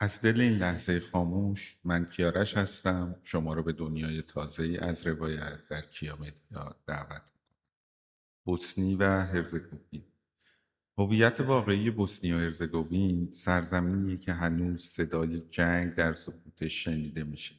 از دل این لحظه خاموش من کیارش هستم. شما رو به دنیای تازه‌ای از روایت در کیامدیا دعوت. بوسنی و هرزگوین. هویت واقعی بوسنی و هرزگوین سرزمینیه که هنوز صدای جنگ در سکوتش شنیده میشه.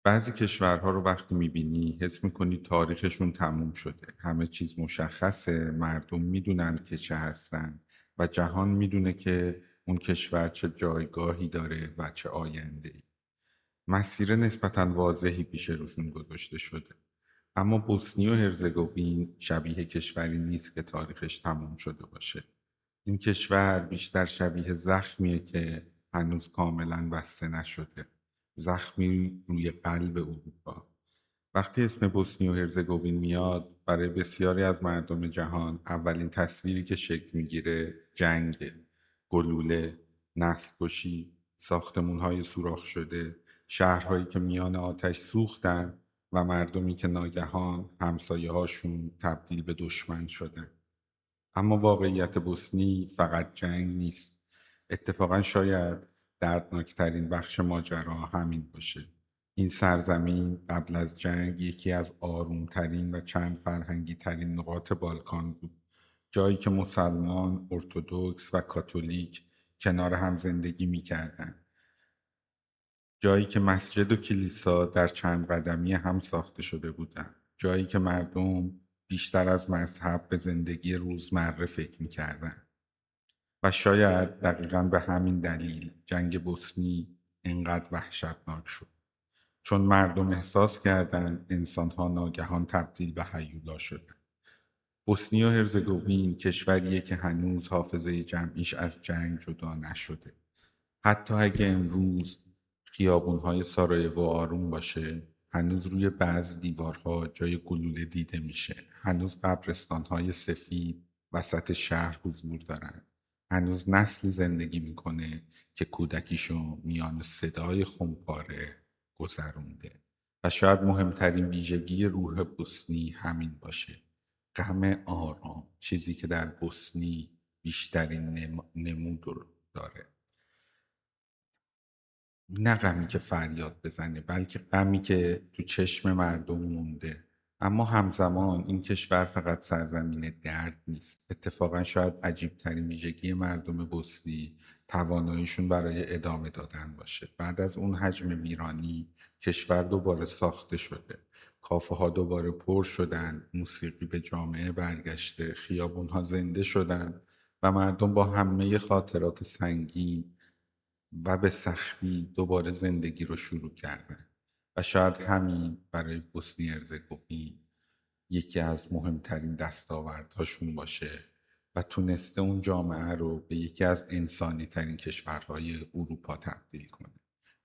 بعضی کشورها رو وقتی میبینی حس میکنی تاریخشون تموم شده، همه چیز مشخصه، مردم میدونن که چه هستن و جهان میدونه که اون کشور چه جایگاهی داره و چه آینده‌ای. مسیر نسبتا واضحی پیش روشون گذاشته شده. اما بوسنی و هرزگوین شبیه کشوری نیست که تاریخش تموم شده باشه. این کشور بیشتر شبیه زخمیه که هنوز کاملا بسته نشده. زخمی روی قلب اروپا. وقتی اسم بوسنی و هرزگوین میاد، برای بسیاری از مردم جهان اولین تصویری که شکل میگیره جنگه. گلوله، نسل کشی، ساختمون‌های سوراخ شده، شهرهایی که میان آتش سوختن و مردمی که ناگهان همسایه‌هاشون تبدیل به دشمن شدن. اما واقعیت بوسنی فقط جنگ نیست. اتفاقا شاید دردناکترین بخش ماجرا همین باشه. این سرزمین قبل از جنگ یکی از آرومترین و چند فرهنگی ترین نقاط بالکان بود. جایی که مسلمان، ارتودکس و کاتولیک کنار هم زندگی می‌کردند. جایی که مسجد و کلیسا در چند قدمی هم ساخته شده بودند. جایی که مردم بیشتر از مذهب به زندگی روزمره فکر می‌کردند. و شاید دقیقا به همین دلیل جنگ بوسنی اینقدر وحشتناک شد. چون مردم احساس کردند انسانها ناگهان تبدیل به هیولا شدند. بوسنی و هرزگوین کشوریه که هنوز حافظه جمعیش از جنگ جدا نشده. حتی اگه امروز خیابونهای سارایوو آروم باشه، هنوز روی بعض دیوارها جای گلوله دیده میشه. هنوز قبرستانهای سفید وسط شهر حضور دارن. هنوز نسلی زندگی میکنه که کودکیشو میان صدای خمپاره گذرونده. و شاید مهمترین ویژگی روح بوسنی همین باشه. غم آرام، چیزی که در بوسنی بیشترین نمود رو داره. نه غمی که فریاد بزنه، بلکه غمی که تو چشم مردم مونده. اما همزمان این کشور فقط سرزمین درد نیست. اتفاقا شاید عجیب ترین ویژگی مردم بوسنی تواناییشون برای ادامه دادن باشه. بعد از اون حجم ویرانی کشور دوباره ساخته شده. کافه ها دوباره پر شدن، موسیقی به جامعه برگشته، خیابون ها زنده شدن و مردم با همه خاطرات سنگین و به سختی دوباره زندگی رو شروع کردن. و شاید همین برای بوسنی هرزگوین یکی از مهمترین دستاوردهاشون باشه و تونسته اون جامعه رو به یکی از انسانی ترین کشورهای اروپا تبدیل کنه.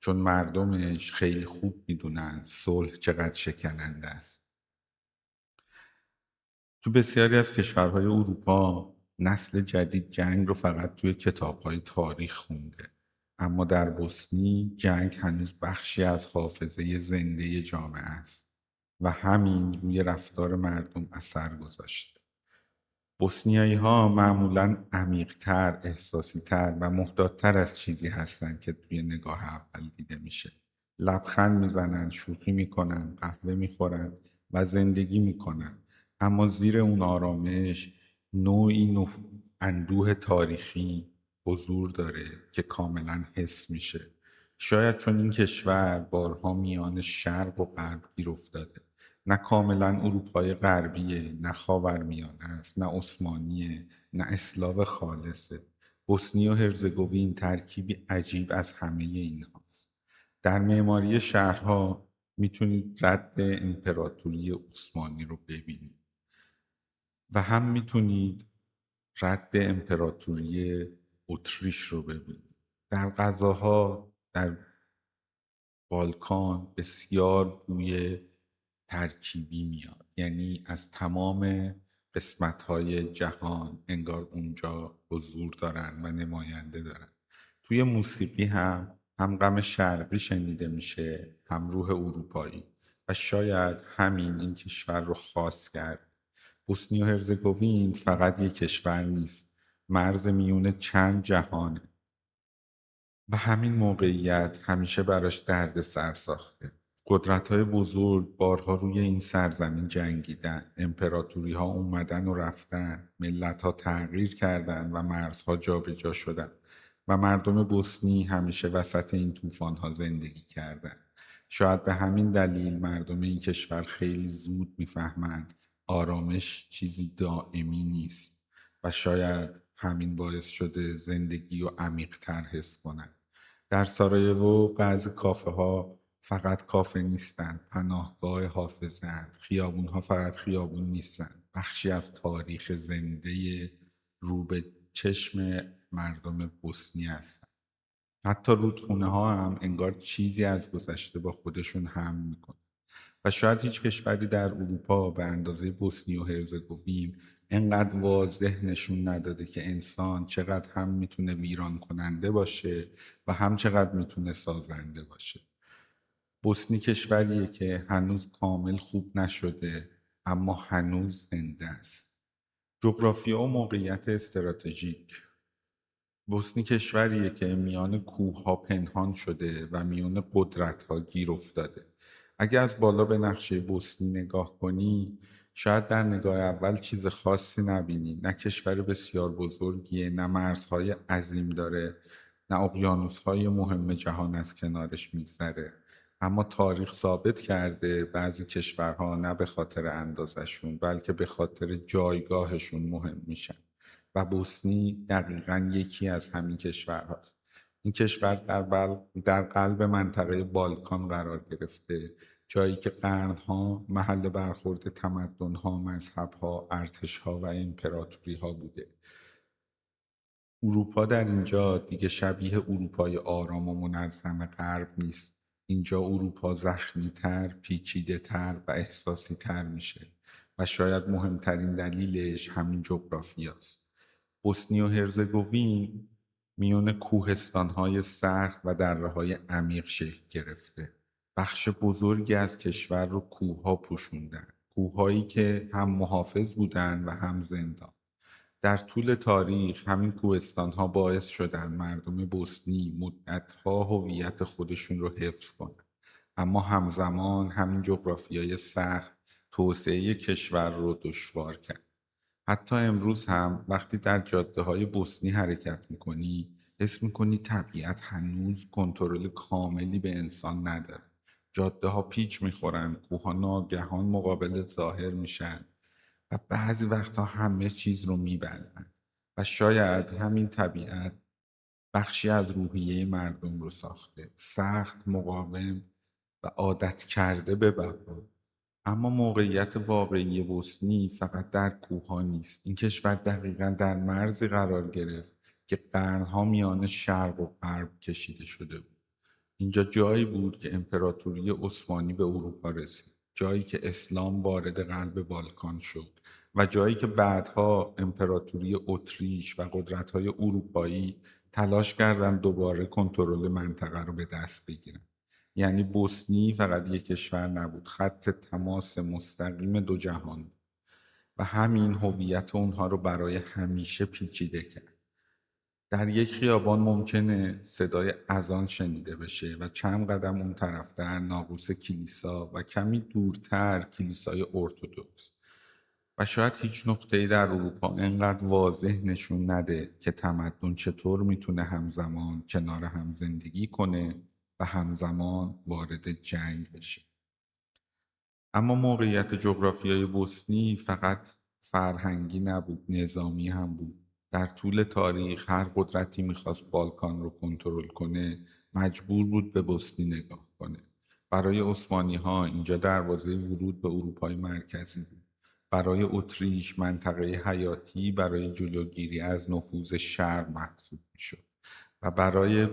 چون مردمش خیلی خوب میدونن صلح چقدر شکننده است. تو بسیاری از کشورهای اروپا نسل جدید جنگ رو فقط توی کتابهای تاریخ خونده. اما در بوسنی جنگ هنوز بخشی از حافظه زنده جامعه است و همین روی رفتار مردم اثر گذاشته. بوسنیایی ها معمولاً عمیق‌تر، احساسی‌تر و محتاط‌تر از چیزی هستند که توی نگاه اول دیده میشه. لبخند میزنن، شوخی میکنن، قهوه میخورن و زندگی میکنن. اما زیر اون آرامش نوعی اندوه تاریخی حضور داره که کاملا حس میشه. شاید چون این کشور بارها میان شرق و غرب گیر افتاده. نه کاملا اروپای غربیه، نه خاورمیانه است، نه عثمانیه، نه اسلاو خالصه. بوسنی و هرزگوین ترکیبی عجیب از همه اینهاست. در معماری شهرها میتونید رد امپراتوری عثمانی رو ببینید و هم میتونید رد امپراتوری اتریش رو ببینید. در غذاها در بالکان بسیار بوی ترکیبی میاد، یعنی از تمام قسمت‌های جهان انگار اونجا حضور دارن و نماینده دارن. توی موسیقی هم غم شرقی شنیده میشه، هم روح اروپایی و شاید همین این کشور رو خاص کرد. بوسنی و هرزگوین فقط یک کشور نیست، مرز میون چند جهانه. و همین موقعیت همیشه براش دردسر ساخته. قدرت‌های بزرگ بارها روی این سرزمین جنگیدن، امپراتوری‌ها اومدن و رفتن، ملت‌ها تغییر کردن و مرزها جابجا شدن و مردم بوسنی همیشه وسط این طوفان‌ها زندگی کردن. شاید به همین دلیل مردم این کشور خیلی زود میفهمند آرامش چیزی دائمی نیست و شاید همین باعث شده زندگی رو عمیق‌تر حس کنن. در سارایوو بعضی کافه ها فقط کافه نیستن، پناهگاه حافظند. خیابون ها فقط خیابون نیستن، بخشی از تاریخ زنده رو به چشم مردم بوسنی هستن. حتی رودخونه ها هم انگار چیزی از گذشته با خودشون حمل میکنن. و شاید هیچ کشوری در اروپا به اندازه بوسنی و هرزگوین انقدر واضح نشون نداده که انسان چقدر هم میتونه ویران کننده باشه و هم چقدر میتونه سازنده باشه. بوسنی کشوریه که هنوز کامل خوب نشده اما هنوز زنده است. جغرافیا و موقعیت استراتژیک. بوسنی کشوریه که میان کوهها پنهان شده و میان قدرت‌ها گیر افتاده. اگه از بالا به نقشه بوسنی نگاه کنی، شاید در نگاه اول چیز خاصی نبینی. نه کشور بسیار بزرگیه، نه مرزهای عظیم داره، نه اقیانوس‌های مهم جهان از کنارش میگذره. اما تاریخ ثابت کرده بعضی کشورها نه به خاطر اندازشون بلکه به خاطر جایگاهشون مهم میشن. و بوسنی دقیقا یکی از همین کشورهاست. این کشور در قلب منطقه بالکان قرار گرفته، جایی که قرنها محل برخورد تمدنها، مذهبها، ارتشها و امپراتوریها بوده. اروپا در اینجا دیگه شبیه اروپای آرام و منظم غرب نیست. اینجا اروپا زخمی تر، پیچیده تر و احساسی تر میشه و شاید مهمترین دلیلش همین جغرافیاست. بوسنی و هرزگوین میون کوهستان‌های سخت و دره‌های عمیق شکل گرفته. بخش بزرگی از کشور رو کوه‌ها پوشوندن. کوه‌هایی که هم محافظ بودن و هم زندان. در طول تاریخ همین کوهستان‌ها باعث شدن مردم بوسنی مدت‌ها هویت خودشون رو حفظ کنن. اما همزمان همین جغرافیای سخت توسعه کشور رو دشوار کرد. حتی امروز هم وقتی در جاده های بوسنی حرکت میکنی حس میکنی طبیعت هنوز کنترل کاملی به انسان نداره. جاده ها پیچ میخورن، کوها ناگهان مقابل ظاهر میشن و بعضی وقتا همه چیز رو میبلن. و شاید همین طبیعت بخشی از روحیه مردم رو ساخته، سخت، مقاوم و عادت کرده به بقا. اما موقعیت واقعی بوسنی فقط در کوه‌ها نیست. این کشور دقیقا در مرزی قرار گرفت که قرنها میان شرق و غرب کشیده شده بود. اینجا جایی بود که امپراتوری عثمانی به اروپا رسید، جایی که اسلام وارد قلب بالکان شد و جایی که بعدها امپراتوری اتریش و قدرت‌های اروپایی تلاش کردند دوباره کنترل منطقه رو به دست بگیرن. یعنی بوسنی فقط یک کشور نبود، خط تماس مستقیم دو جهان بود و همین هویت اونها رو برای همیشه پیچیده کرد. در یک خیابان ممکنه صدای اذان شنیده بشه و چند قدم اون طرفتر ناقوس کلیسا و کمی دورتر کلیسای ارتدوکس. و شاید هیچ نقطه‌ای در اروپا انقدر واضح نشون نده که تمدن چطور میتونه همزمان کنار هم زندگی کنه و همزمان وارد جنگ بشه. اما موقعیت جغرافیای بوسنی فقط فرهنگی نبود، نظامی هم بود. در طول تاریخ هر قدرتی میخواست بالکان رو کنترل کنه مجبور بود به بوسنی نگاه کنه. برای عثمانی ها اینجا دروازه ورود به اروپای مرکزی بود. برای اتریش منطقه حیاتی برای جلوگیری از نفوذ شرق محسوب میشد. و برای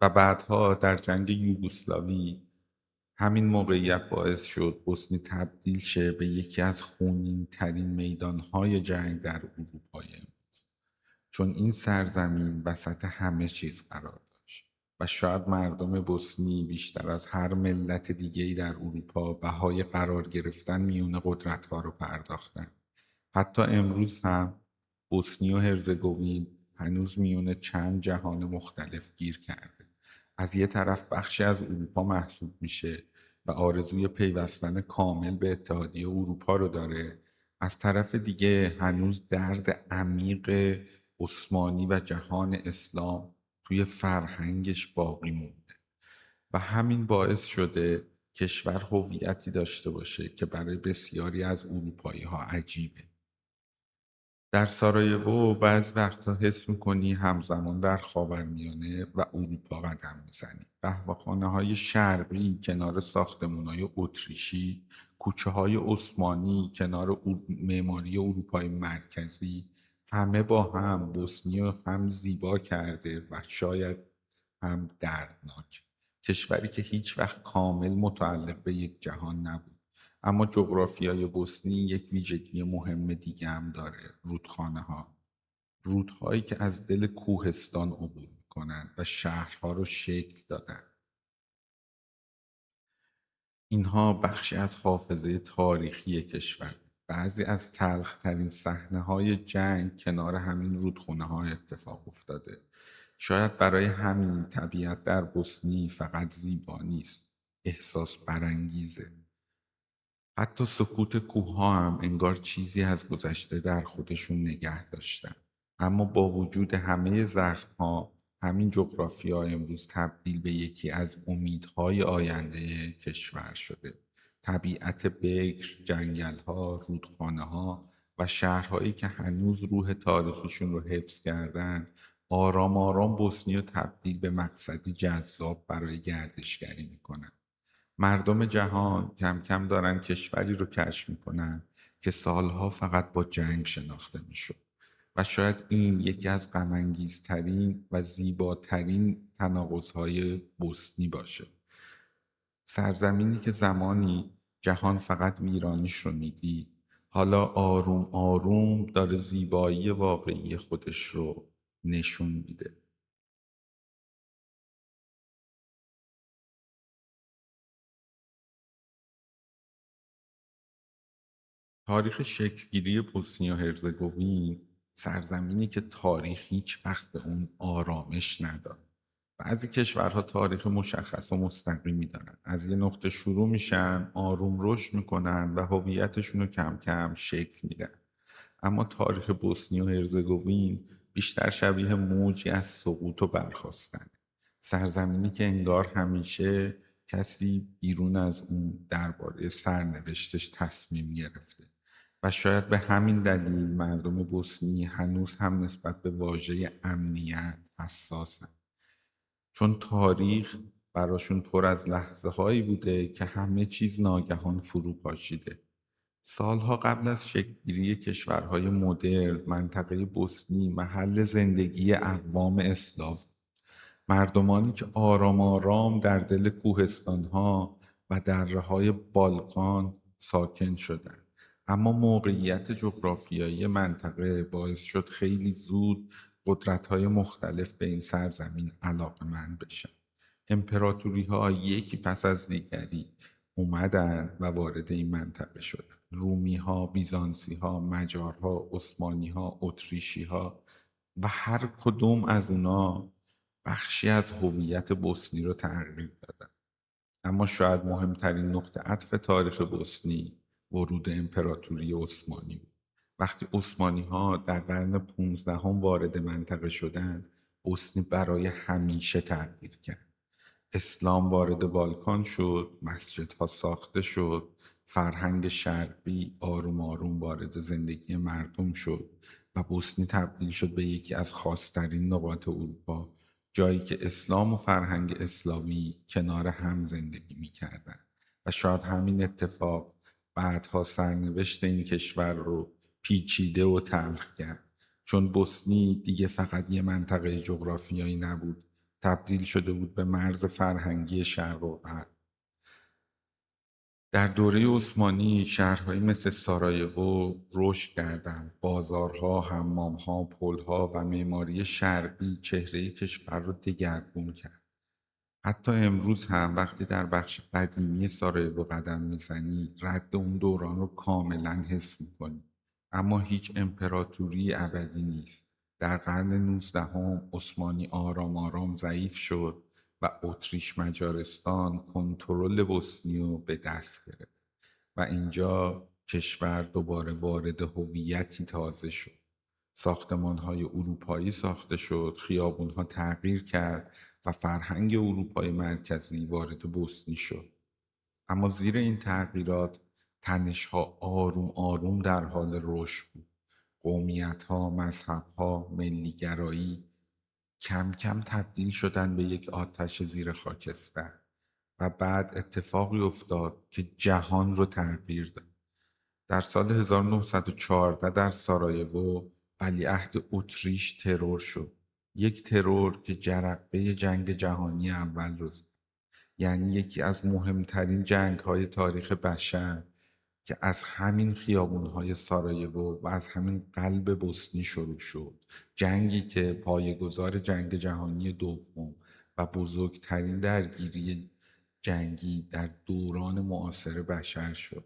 و بعدها در جنگ یوگسلاوی همین موقعیت باعث شد بوسنی تبدیل شه به یکی از خونین ترین میدانهای جنگ در اروپای امروز. چون این سرزمین وسط همه چیز قرار داشت و شاید مردم بوسنی بیشتر از هر ملت دیگه‌ای در اروپا بهای قرار گرفتن میون قدرت‌ها رو پرداختن. حتی امروز هم بوسنی و هرزگوین هنوز میون چند جهان مختلف گیر کرده از یه طرف بخشی از اروپا محسوب میشه و آرزوی پیوستن کامل به اتحادیه اروپا رو داره، از طرف دیگه هنوز درد عمیق عثمانی و جهان اسلام توی فرهنگش باقی مونده و همین باعث شده کشور هویتی داشته باشه که برای بسیاری از اروپایی ها عجیبه. در سارایوو بعضی وقتا حس میکنی همزمان در خاورمیانه و اروپا قدم میزنی. قهوه‌خانه های شرقی کنار ساختمون های اتریشی، کوچه های عثمانی کنار معماری اروپای مرکزی، همه با هم بوسنی رو هم زیبا کرده و شاید هم دردناک. کشوری که هیچ وقت کامل متعلق به یک جهان نبود. اما جغرافیای بوسنی یک ویژگی مهم دیگه هم داره: رودخانه ها. رودهایی که از دل کوهستان عبور میکنن و شهرها رو شکل دادن. اینها بخشی از حافظه تاریخی کشور. بعضی از تلخترین صحنه های جنگ کنار همین رودخانه ها اتفاق افتاده. شاید برای همین طبیعت در بوسنی فقط زیبا نیست، احساس برانگیزه. حتی سکوت کوه‌ها هم انگار چیزی از گذشته در خودشون نگه داشتن. اما با وجود همه زخم‌ها، همین جغرافیا امروز تبدیل به یکی از امیدهای آینده کشور شده. طبیعت بکر، جنگل‌ها، رودخانه‌ها و شهرهایی که هنوز روح تاریخیشون رو حفظ کردن، آرام آرام بوسنی رو تبدیل به مقصدی جذاب برای گردشگری میکنن. مردم جهان کم کم دارن کشوری رو کشف میکنن که سالها فقط با جنگ شناخته میشد و شاید این یکی از غم‌انگیزترین و زیباترین تناقض‌های بوسنی باشه. سرزمینی که زمانی جهان فقط ویرانیش رو میدید، حالا آروم آروم داره زیبایی واقعی خودش رو نشون میده. تاریخ شکلگیری بوسنی و هرزگوین، سرزمینی که تاریخ هیچ وقت به اون آرامش نداد. بعضی کشورها تاریخ مشخص و مستقیمی دارن. از یه نقطه شروع میشن، آروم رشد میکنن و هویتشون رو کم کم شکل میدن. اما تاریخ بوسنی و هرزگوین بیشتر شبیه موجی از سقوط و برخاستن. سرزمینی که انگار همیشه کسی بیرون از اون درباره سرنوشتش تصمیم گرفته و شاید به همین دلیل مردم بوسنی هنوز هم نسبت به واژه امنیت حساسن، چون تاریخ براشون پر از لحظه هایی بوده که همه چیز ناگهان فرو پاشیده. سالها قبل از شکل‌گیری کشورهای مدرن، منطقه بوسنی محل زندگی اقوام اسلاو، مردمانی که آرام آرام در دل کوهستانها و دره‌های بالکان ساکن شدند. اما موقعیت جغرافیایی منطقه باعث شد خیلی زود قدرت‌های مختلف به این سرزمین علاقمند بشن. امپراتوری‌ها یکی پس از دیگری اومدن و وارد این منطقه شدن. رومی‌ها، بیزانسی‌ها، مجارها، عثمانی‌ها، اتریشی‌ها و هر کدوم از اونا بخشی از هویت بوسنی رو تغییر دادن. اما شاید مهمترین نقطه عطف تاریخ بوسنی ورود امپراتوری عثمانی بود. وقتی عثمانی ها در قرن 15 وارد منطقه شدند، بوسنی برای همیشه تغییر کرد. اسلام وارد بالکان شد، مسجدها ساخته شد، فرهنگ شرقی آروم آروم وارد زندگی مردم شد و بوسنی تبدیل شد به یکی از خاصترین نقاط اروپا، جایی که اسلام و فرهنگ اسلامی کنار هم زندگی می‌کردند. و شاید همین اتفاق بعدها سرنوشت این کشور رو پیچیده و تلخ کرد، چون بوسنی دیگه فقط یه منطقه جغرافیایی نبود، تبدیل شده بود به مرز فرهنگی شرق و غرب. در دوره عثمانی شهرهایی مثل سارایوو رشد کردند. بازارها، حمامها، پلها و معماری شرقی چهره کشور را دگرگون کرد. حتی امروز هم وقتی در بخش قدیمی سارایوو قدم میزنی، رد اون دوران رو کاملا حس میکنی. اما هیچ امپراتوری ابدی نیست. در قرن 19 عثمانی آرام آرام ضعیف شد و اتریش مجارستان کنترل بوسنی رو به دست گرفت و اینجا کشور دوباره وارد هویتی تازه شد. ساختمان‌های اروپایی ساخته شد، خیابون‌ها تغییر کرد و فرهنگ اروپای مرکزی وارد بوسنی شد. اما زیر این تغییرات تنش‌ها آروم آروم در حال رشد بود. قومیت‌ها، مذهب‌ها، ملیگرایی کم کم تبدیل شدن به یک آتش زیر خاکستر و بعد اتفاقی افتاد که جهان رو تغییر داد. در سال 1914 در سارایوو ولیعهد اتریش ترور شد. یک ترور که جرقه جنگ جهانی اول رو زد. یعنی یکی از مهمترین جنگ‌های تاریخ بشر که از همین خیابون‌های سارایوو و از همین قلب بوسنی شروع شد. جنگی که پایه‌گذار جنگ جهانی دوم و بزرگترین درگیری جنگی در دوران معاصر بشر شد.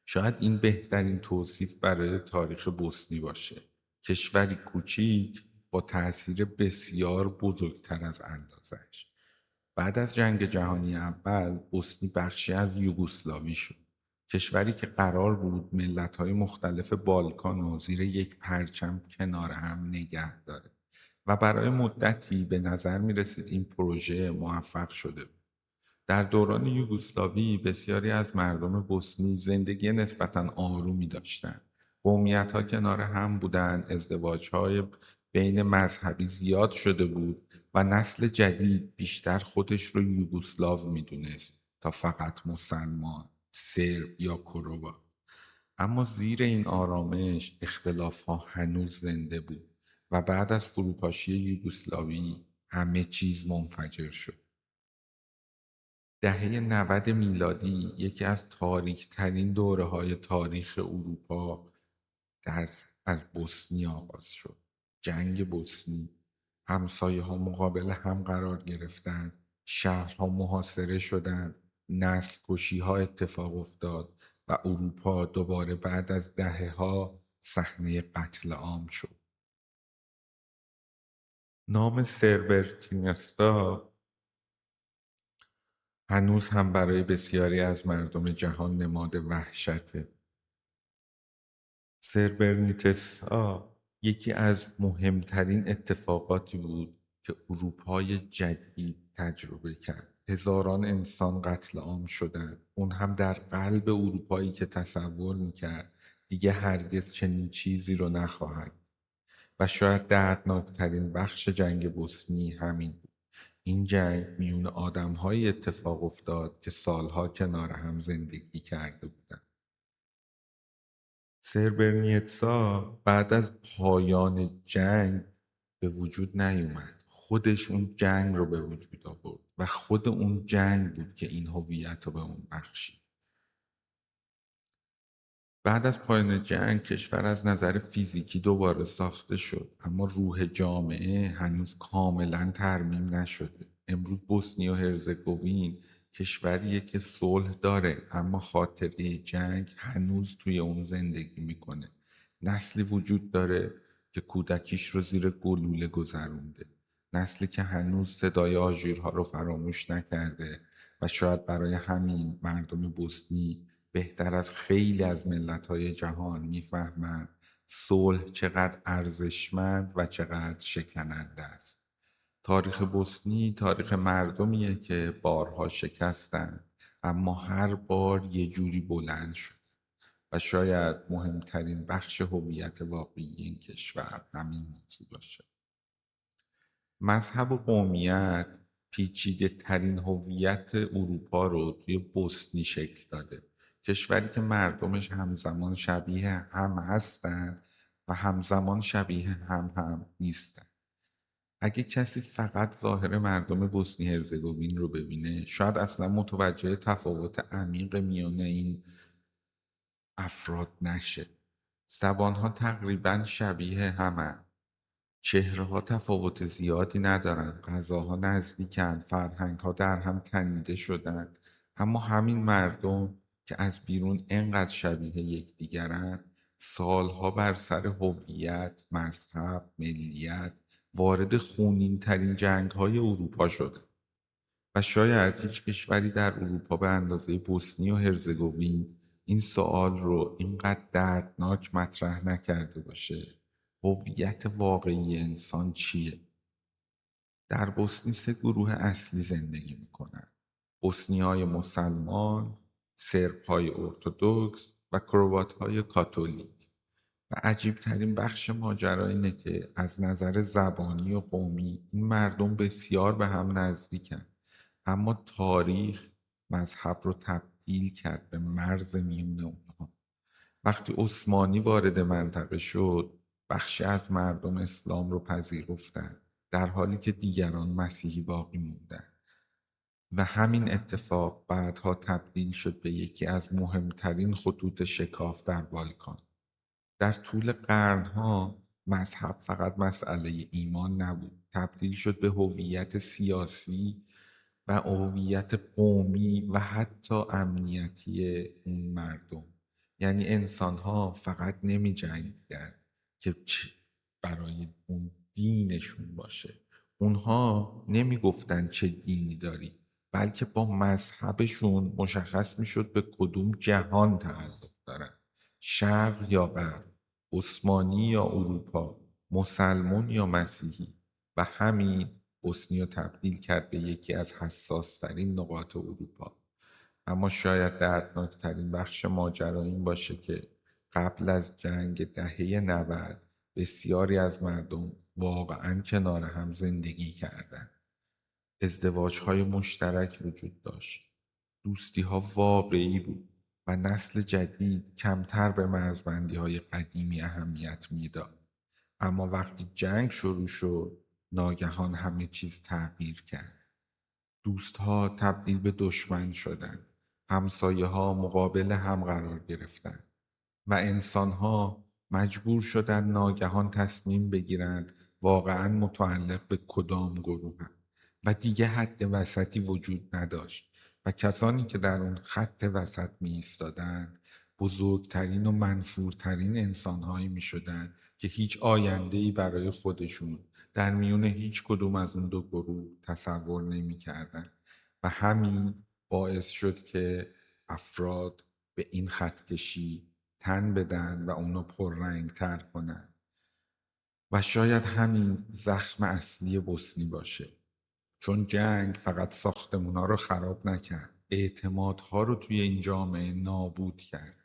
شاید این بهترین توصیف برای تاریخ بوسنی باشه. کشوری کوچیک با تأثیر بسیار بزرگتر از اندازش. بعد از جنگ جهانی اول بوسنی بخشی از یوگسلاوی شد. کشوری که قرار بود ملت‌های مختلف بالکان و زیر یک پرچم کنار هم نگه داره و برای مدتی به نظر می رسید این پروژه موفق شده بود. در دوران یوگسلاوی بسیاری از مردم بوسنی زندگی نسبتاً آرومی داشتند. قومیت‌ها کنار هم بودند، ازدواج‌های بین مذهبی زیاد شده بود و نسل جدید بیشتر خودش رو یوگسلاو میدونست تا فقط مسلمان، سرب یا کروبا. اما زیر این آرامش اختلاف‌ها هنوز زنده بود و بعد از فروپاشی یوگسلاوی همه چیز منفجر شد. دهه 90 میلادی یکی از تاریک‌ترین دوره‌های تاریخ اروپا از بوسنی آغاز شد. جنگ بوسنی. همسایه‌ها مقابل هم قرار گرفتند، شهرها محاصره شدند، نسل کشی‌ها اتفاق افتاد و اروپا دوباره بعد از دهه‌ها صحنه قتل عام شد. نام سربرتینستا هنوز هم برای بسیاری از مردم جهان نماد وحشته. سربرنیتسا یکی از مهمترین اتفاقاتی بود که اروپای جدید تجربه کرد. هزاران انسان قتل عام شدند. اون هم در قلب اروپایی که تصور میکرد دیگه هرگز چنین چیزی رو نخواهد. و شاید دردناکترین بخش جنگ بوسنی همین بود. این جنگ میون آدم‌هایی اتفاق افتاد که سالها کنار هم زندگی کرده بودند. سربرنیتسا بعد از پایان جنگ به وجود نیومد. خودش اون جنگ رو به وجود آورد و خود اون جنگ بود که این هویت رو به اون بخشید. بعد از پایان جنگ کشور از نظر فیزیکی دوباره ساخته شد، اما روح جامعه هنوز کاملا ترمیم نشده. امروز بوسنی و هرزگوین کشوریه که صلح داره اما خاطره جنگ هنوز توی اون زندگی میکنه. نسلی وجود داره که کودکیش رو زیر گلوله گذرونده، نسلی که هنوز صدای آژیرها رو فراموش نکرده و شاید برای همین مردم بوسنی بهتر از خیلی از ملت‌های جهان میفهمند صلح چقدر ارزشمند و چقدر شکننده است. تاریخ بوسنی تاریخ مردمیه که بارها شکستند اما هر بار یه جوری بلند شد و شاید مهمترین بخش هویت واقعی این کشور همین موضوع باشه. مذهب و قومیت پیچیده ترین هویت اروپا رو توی بوسنی شکل داده. کشوری که مردمش همزمان شبیه هم هستند و همزمان شبیه هم نیستند. اگه کسی فقط ظاهر مردم بوسنی هرزگوین رو ببینه شاید اصلا متوجه تفاوت عمیق میان این افراد نشه. زبانها تقریبا شبیه همن، چهره‌ها تفاوت زیادی ندارن، غذاها نزدیکن، فرهنگ‌ها در هم تنیده شدن، اما همین مردم که از بیرون انقدر شبیه یکدیگرن سالها بر سر هویت، مذهب، ملیت وارد خونین ترین جنگ های اروپا شدند و شاید هیچ کشوری در اروپا به اندازه بوسنی و هرزگوین این سوال رو اینقدر دردناک مطرح نکرده باشه: هویت واقعی انسان چیه؟ در بوسنی سه گروه اصلی زندگی میکنن: بوسنی های مسلمان، سرب های ارتودکس و کروات های کاتولیک. و عجیب ترین بخش ماجرا اینه که از نظر زبانی و قومی این مردم بسیار به هم نزدیکن، اما تاریخ مذهب رو تبدیل کرد به مرز میون اونها. وقتی عثمانی وارد منطقه شد، بخشی از مردم اسلام رو پذیرفتند، در حالی که دیگران مسیحی باقی موندند. و همین اتفاق بعدها تبدیل شد به یکی از مهمترین خطوط شکاف در بالکان. در طول قرنها مذهب فقط مسئله ایمان نبود، تبدیل شد به هویت سیاسی و هویت قومی و حتی امنیتی اون مردم. یعنی انسانها فقط نمی جنگیدن که برای اون دینشون باشه، اونها نمی گفتن چه دینی داری، بلکه با مذهبشون مشخص می شد به کدوم جهان تعلق دارن: شرق یا غرب، عثمانی یا اروپا، مسلمون یا مسیحی. و همین بوسنی رو تبدیل کرد به یکی از حساسترین نقاط اروپا. اما شاید دردناکترین بخش ماجرا این باشه که قبل از جنگ دهه 90 بسیاری از مردم واقعا کنار هم زندگی کردند. ازدواج‌های مشترک وجود داشت، دوستی‌ها واقعی بود و نسل جدید کمتر به مرزبندی‌های قدیمی اهمیت میداد. اما وقتی جنگ شروع شد، ناگهان همه چیز تغییر کرد. دوستها تبدیل به دشمن شدند، همسایه‌ها مقابل هم قرار گرفتند و انسانها مجبور شدند ناگهان تصمیم بگیرند واقعا متعلق به کدام گروهند. و دیگه حد وسطی وجود نداشت و کسانی که در اون خط وسط می ایستادند بزرگترین و منفورترین انسانهایی می شدند که هیچ آینده‌ای برای خودشون در میون هیچ کدوم از اون دو گروه تصور نمی کردن. و همین باعث شد که افراد به این خط کشی تن بدن و اونو پررنگ تر کنن. و شاید همین زخم اصلی بوسنی باشه، چون جنگ فقط ساختمونا رو خراب نکرد، اعتمادها رو توی این جامعه نابود کرد.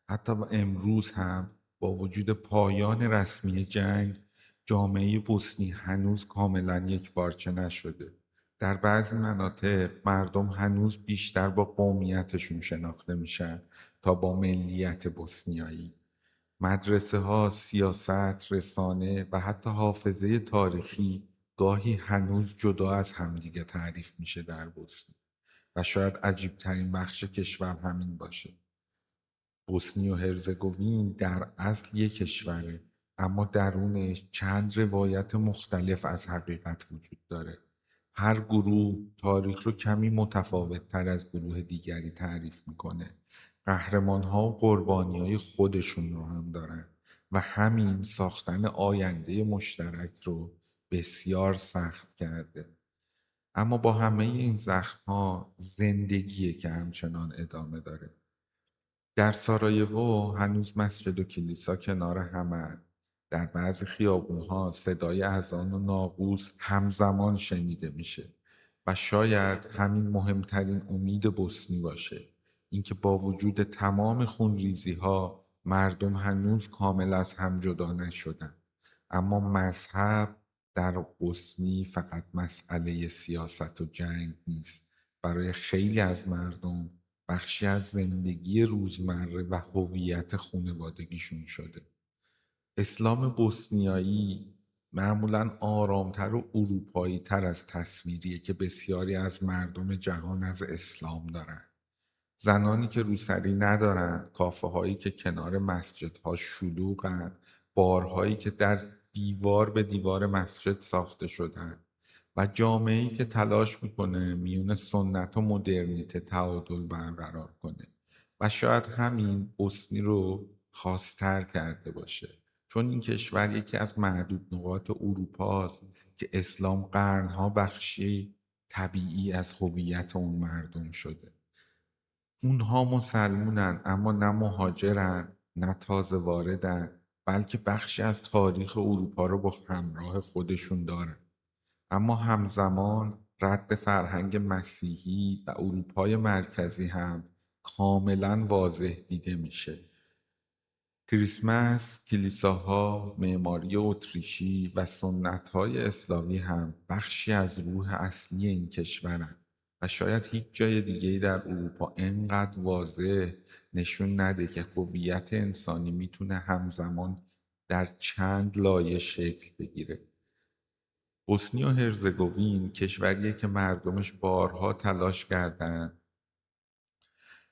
حتی امروز هم با وجود پایان رسمی جنگ، جامعه بوسنی هنوز کاملا یک پارچه نشده. در بعضی مناطق مردم هنوز بیشتر با قومیتشون شناخته میشن تا با ملیت بوسنیایی. مدرسه ها، سیاست، رسانه و حتی حافظه تاریخی گاهی هنوز جدا از همدیگه تعریف میشه در بوسنی. و شاید عجیب ترین بخش کشور همین باشه: بوسنی و هرزگوین در اصل یک کشوره، اما درونش چند روایت مختلف از حقیقت وجود داره. هر گروه تاریخ رو کمی متفاوت تر از گروه دیگری تعریف میکنه. قهرمان ها و قربانی های خودشون رو هم دارن و همین ساختن آینده مشترک رو بسیار سخت کرده. اما با همه این زخم ها زندگیه که همچنان ادامه داره. در سارایوو هنوز مسجد و کلیسا کنار همن. در بعضی خیابونها صدای اذان و ناقوس همزمان شنیده میشه. و شاید همین مهمترین امید بوسنی باشه، اینکه با وجود تمام خونریزی ها مردم هنوز کامل از هم جدا نشدن. اما مذهب در بوسنی فقط مسئله سیاست و جنگ نیست. برای خیلی از مردم بخشی از زندگی روزمره و هویت خانوادگیشون شده. اسلام بوسنیایی معمولا آرامتر و اروپایی تر از تصویریه که بسیاری از مردم جهان از اسلام دارن. زنانی که روسری ندارن، کافه هایی که کنار مسجدها شلوغن، بارهایی که در دیوار به دیوار مسجد ساخته شدن و جامعه‌ای که تلاش میکنه میون سنت و مدرنیته تعادل برقرار کنه. و شاید همین بوسنی رو خاص‌تر کرده باشه. چون این کشور یکی از معدود نقاط اروپاست که اسلام قرنها بخشی طبیعی از هویت اون مردم شده. اونها مسلمونن اما نه مهاجرن نه تازه واردن، بلکه بخشی از تاریخ اروپا رو با همراه خودشون دارن. اما همزمان رد فرهنگ مسیحی و اروپای مرکزی هم کاملا واضح دیده میشه. کریسمس، کلیساها، معماری اتریشی و سنت‌های اسلامی هم بخشی از روح اصلی این کشورند و شاید هیچ جای دیگه‌ای در اروپا انقدر واضح نشون نده که هویت انسانی میتونه همزمان در چند لایه شکل بگیره. بوسنی و هرزگوین کشوریه که مردمش بارها تلاش کردن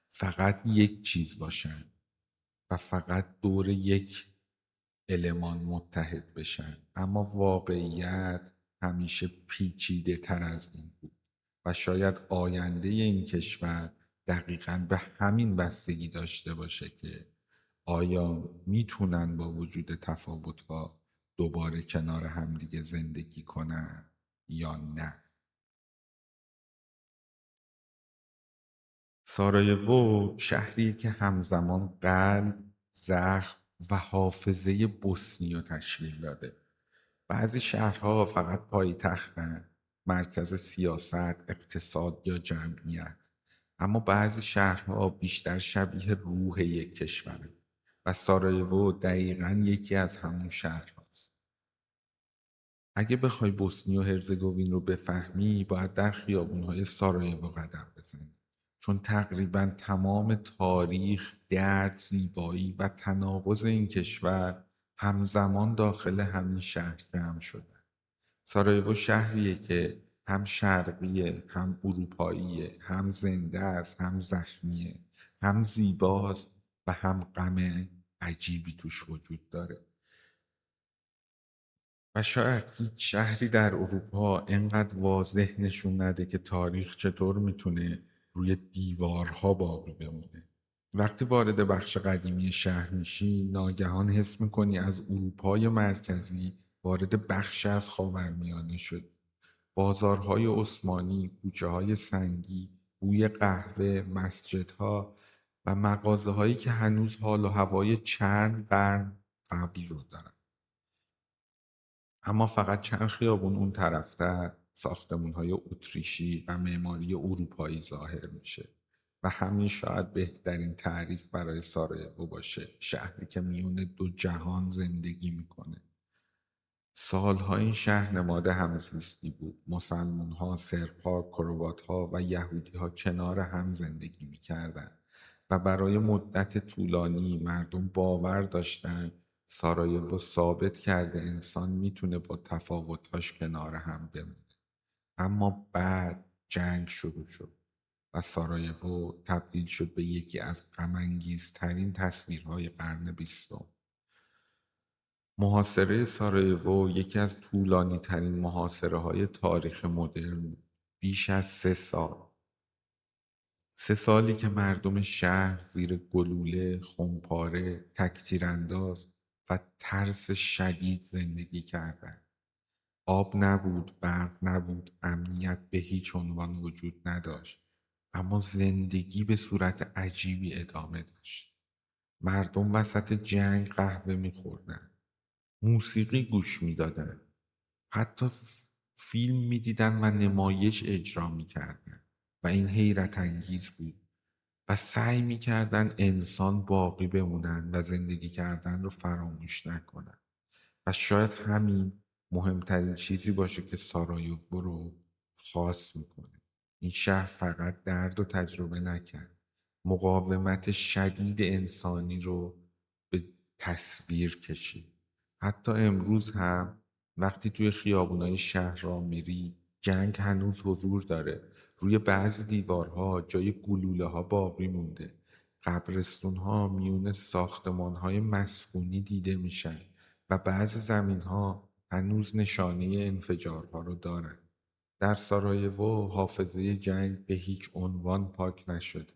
فقط یک چیز باشن و فقط دور یک المان متحد بشن، اما واقعیت همیشه پیچیده تر از این بود و شاید آینده این کشور دقیقاً به همین بستگی داشته باشه که آیا میتونن با وجود تفاوت‌ها دوباره کنار همدیگه زندگی کنن یا نه. سارایوو شهری که همزمان قلب، زخم و حافظه بوسنی رو تشکیل داده. بعضی شهرها فقط پایتختن، مرکز سیاست، اقتصاد یا جمعیت، اما بعضی شهرها بیشتر شبیه روح یک کشوره و سارایوو دقیقاً یکی از همون شهرهاست. اگه بخوای بوسنی و هرزگوین رو بفهمی باید در خیابونهای سارایوو قدم بزنی، چون تقریبا تمام تاریخ، درد، زیبایی و تناقض این کشور همزمان داخل همین شهر جمع شده. سارایوو شهریه که هم شرقیه، هم اروپاییه، هم زنده است، هم زخمیه، هم زیباست و هم غم عجیبی توش وجود داره. و شاید هیچ شهری در اروپا انقدر واضح نشون نده که تاریخ چطور میتونه روی دیوارها باقی بمونه. وقتی وارد بخش قدیمی شهر میشی ناگهان حس میکنی از اروپای مرکزی وارد بخش از خاورمیانه شد. بازارهای عثمانی، کوچه های سنگی، بوی قهوه، مسجدها و مغازه هایی که هنوز حال و هوای چند قرن قبل رو دارن. اما فقط چند خیابون اون طرفتر ساختمون‌های اتریشی و معماری اروپایی ظاهر میشه و همین شاید بهترین تعریف برای سارایوو باشه، شهری که میون دو جهان زندگی میکنه. سالها این شهر نماد همزیستی بود. مسلمان‌ها، سرب‌ها، کروات‌ها و یهودی‌ها کنار هم زندگی میکردند و برای مدت طولانی مردم باور داشتند سارایوو ثابت کرده انسان میتونه با تفاوت‌هاش کنار هم بمونه. اما بعد جنگ شروع شد و سارایوو تبدیل شد به یکی از غم‌انگیزترین تصویرهای قرن 20. محاصره سارایوو یکی از طولانی ترین محاصره های تاریخ مدرن بود. بیش از 3 سال. 3 سالی که مردم شهر زیر گلوله، خمپاره، تکتیرانداز و ترس شدید زندگی کردند. آب نبود، برق نبود، امنیت به هیچ عنوان وجود نداشت. اما زندگی به صورت عجیبی ادامه داشت. مردم وسط جنگ قهوه می‌خوردن، موسیقی گوش میدادن، حتی فیلم میدیدن و نمایش اجرا میکردن و این حیرت انگیز بود و سعی میکردن انسان باقی بمونن و زندگی کردن رو فراموش نکنن و شاید همین مهمترین چیزی باشه که سارایوو رو خاص میکنه. این شهر فقط درد و تجربه نکرد، مقاومت شدید انسانی رو به تصویر کشید. حتی امروز هم وقتی توی خیابونای شهر را میری جنگ هنوز حضور داره. روی بعضی دیوارها جای گلوله ها باقی مونده. قبرستون ها میون ساختمان های مسکونی دیده میشن و بعضی زمین ها هنوز نشانه انفجارها رو دارن. در سارایوو حافظه جنگ به هیچ عنوان پاک نشده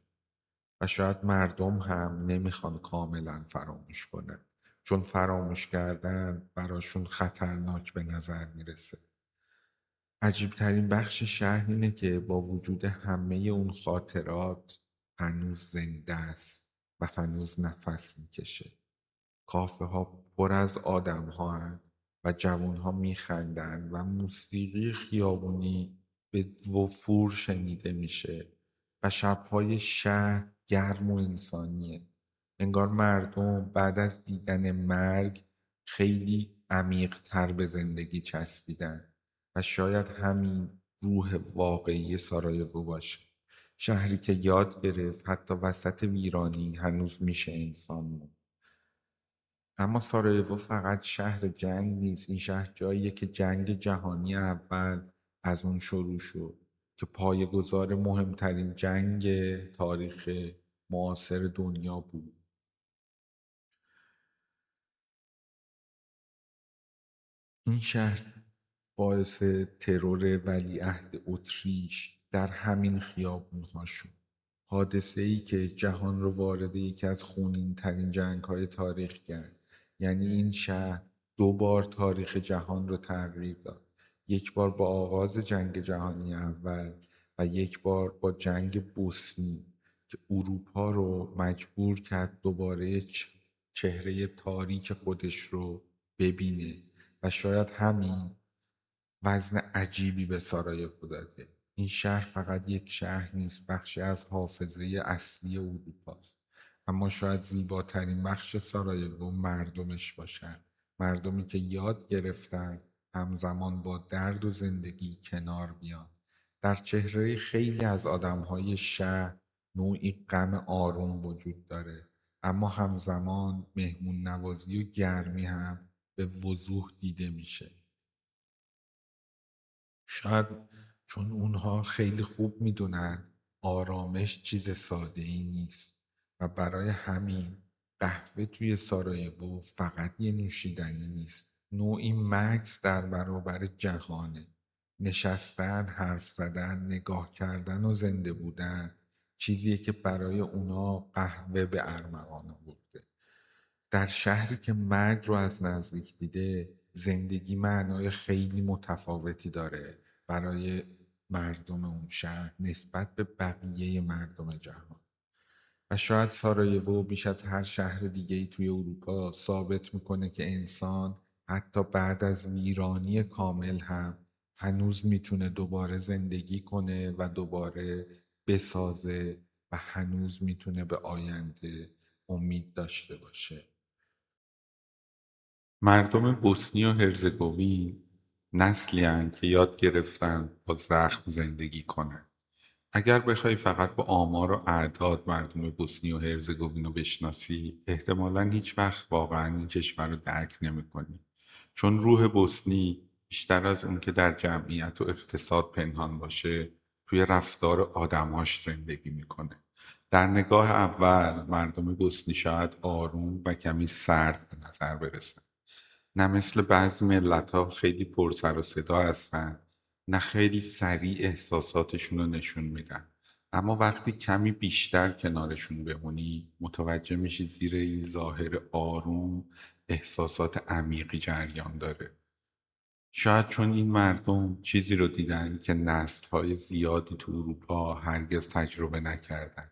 و شاید مردم هم نمیخوان کاملا فراموش کنن، چون فراموش کردن براشون خطرناک به نظر میرسه. عجیبترین بخش شهر اینه که با وجود همه اون خاطرات هنوز زنده است و هنوز نفس میکشه. کافه ها پر از آدم ها و جوان ها میخندن و موسیقی خیابونی به وفور شنیده میشه و شبهای شهر گرم و انسانیه. انگار مردم بعد از دیدن مرگ خیلی عمیق تر به زندگی چسبیدن و شاید همین روح واقعی سارایوو باشه. شهری که یاد گرفت حتی وسط ویرانی هنوز میشه انسان موند. اما سارایوو فقط شهر جنگ نیست، این شهر جاییه که جنگ جهانی اول از اون شروع شد که پایه‌گذار مهمترین جنگ تاریخ معاصر دنیا بود. این شهر باعث ترور ولیعهد اتریش در همین خیابون‌ها شد. حادثه‌ای که جهان رو وارد یکی از خونین‌ترین جنگ‌های تاریخ کرد. یعنی این شهر 2 بار تاریخ جهان رو تغییر داد. یک بار با آغاز جنگ جهانی اول و یک بار با جنگ بوسنی که اروپا رو مجبور کرد دوباره چهره تاریک خودش رو ببینه و شاید همین وزن عجیبی به سارایوو داده. این شهر فقط یک شهر نیست، بخشی از حافظه اصلی اروپاست. اما شاید زیباترین بخش سارایوو مردمش باشن. مردمی که یاد گرفتن همزمان با درد و زندگی کنار بیان. در چهره خیلی از آدمهای شهر نوعی غم آروم وجود داره، اما همزمان مهمون نوازی و گرمی هم به وضوح دیده میشه. شاید چون اونها خیلی خوب میدونن آرامش چیز ساده ای نیست و برای همین قهوه توی سارایوو فقط یه نوشیدنی نیست، نوعی مکث در برابر جهانه. نشستن، حرف زدن، نگاه کردن و زنده بودن چیزیه که برای اونا قهوه به ارمغان آورده. در شهری که مرگ رو از نزدیک دیده زندگی معنای خیلی متفاوتی داره برای مردم اون شهر نسبت به بقیه مردم جهان. و شاید سارایوو بیش از هر شهر دیگه ای توی اروپا ثابت میکنه که انسان حتی بعد از ویرانی کامل هم هنوز میتونه دوباره زندگی کنه و دوباره بسازه و هنوز میتونه به آینده امید داشته باشه. مردم بوسنی و هرزگوین نسلی هن که یاد گرفتن با زخم زندگی کنن. اگر بخوای فقط با آمار و اعداد مردم بوسنی و هرزگوین رو بشناسی احتمالاً هیچ وقت واقعا این کشور رو درک نمی‌کنی. چون روح بوسنی بیشتر از اون که در جمعیت و اقتصاد پنهان باشه توی رفتار آدماش زندگی میکنه. در نگاه اول مردم بوسنی شاید آروم و کمی سرد به نظر برسن، نه مثل بعضی ملت‌ها خیلی پر سر و صدا هستن، نه خیلی سریع احساساتشون رو نشون میدن. اما وقتی کمی بیشتر کنارشون بمونی متوجه میشی زیر این ظاهر آروم احساسات عمیقی جریان داره. شاید چون این مردم چیزی رو دیدن که نسل‌های زیادی تو اروپا هرگز تجربه نکردن.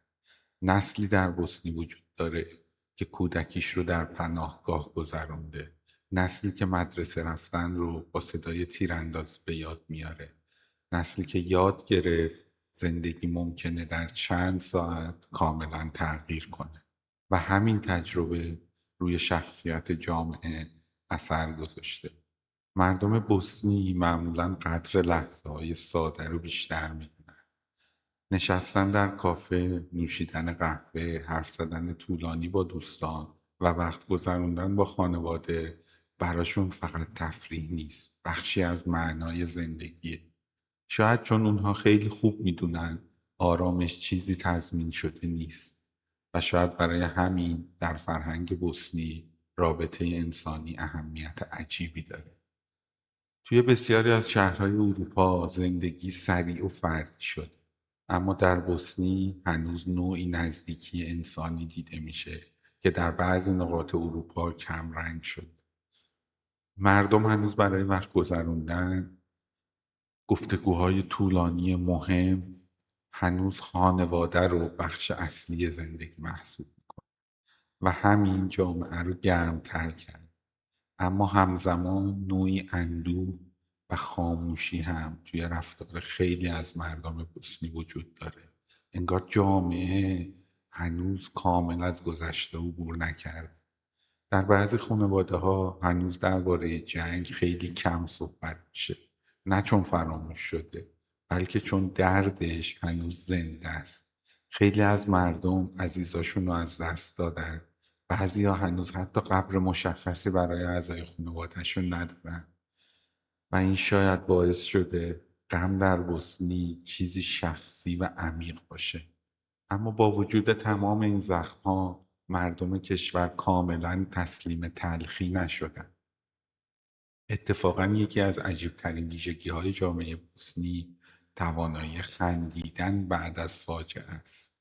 نسلی در بوسنی وجود داره که کودکیش رو در پناهگاه گذرونده، نسلی که مدرسه رفتن رو با صدای تیراندازی به یاد میاره، نسلی که یاد گرفت زندگی ممکنه در چند ساعت کاملا تغییر کنه و همین تجربه روی شخصیت جامعه اثر گذاشته. مردم بوسنی معمولا قدر لحظه های ساده رو بیشتر میدونن. نشستن در کافه، نوشیدن قهوه، حرف زدن طولانی با دوستان و وقت گذروندن با خانواده براشون فقط تفریح نیست، بخشی از معنای زندگیه. شاید چون اونها خیلی خوب میدونن آرامش چیزی تضمین شده نیست و شاید برای همین در فرهنگ بوسنی رابطه انسانی اهمیت عجیبی داره. توی بسیاری از شهرهای اروپا زندگی سریع و فردی شد، اما در بوسنی هنوز نوعی نزدیکی انسانی دیده میشه که در بعضی نقاط اروپا کمرنگ شد. مردم هنوز برای وقت گذروندن، گفتگوهای طولانی مهم، هنوز خانواده رو بخش اصلی زندگی محسوب میکنه و همین جامعه رو گرمتر کرد. اما همزمان نوعی اندوه و خاموشی هم توی رفتار خیلی از مردم بوسنی وجود داره. انگار جامعه هنوز کامل از گذشته عبور نکرده. در بعضی خانواده ها هنوز درباره جنگ خیلی کم صحبت میشه، نه چون فراموش شده بلکه چون دردش هنوز زنده است. خیلی از مردم عزیزاشون رو از دست دادن، بعضیا هنوز حتی قبر مشخصی برای اعضای خانوادهشون ندارن و این شاید باعث شده غم در بوسنی چیزی شخصی و عمیق باشه. اما با وجود تمام این زخم‌ها، مردم کشور کاملا تسلیم تلخی نشدند. اتفاقا یکی از عجیبترین ویژگی‌های جامعه بوسنی توانایی خندیدن بعد از فاجعه است.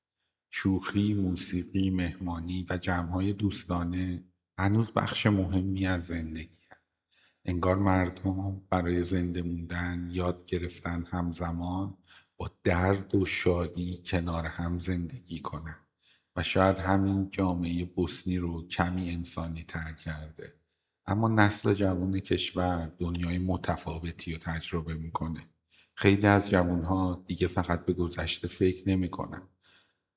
شوخی، موسیقی، مهمانی و جمع‌های دوستانه هنوز بخش مهمی از زندگی هست. انگار مردم برای زنده موندن یاد گرفتن همزمان با درد و شادی کنار هم زندگی کنن و شاید همین جامعه بوسنی رو کمی انسانی تر کرده. اما نسل جوان کشور دنیای متفاوتی رو تجربه میکنه. خیلی از جوانها دیگه فقط به گذشته فکر نمیکنن.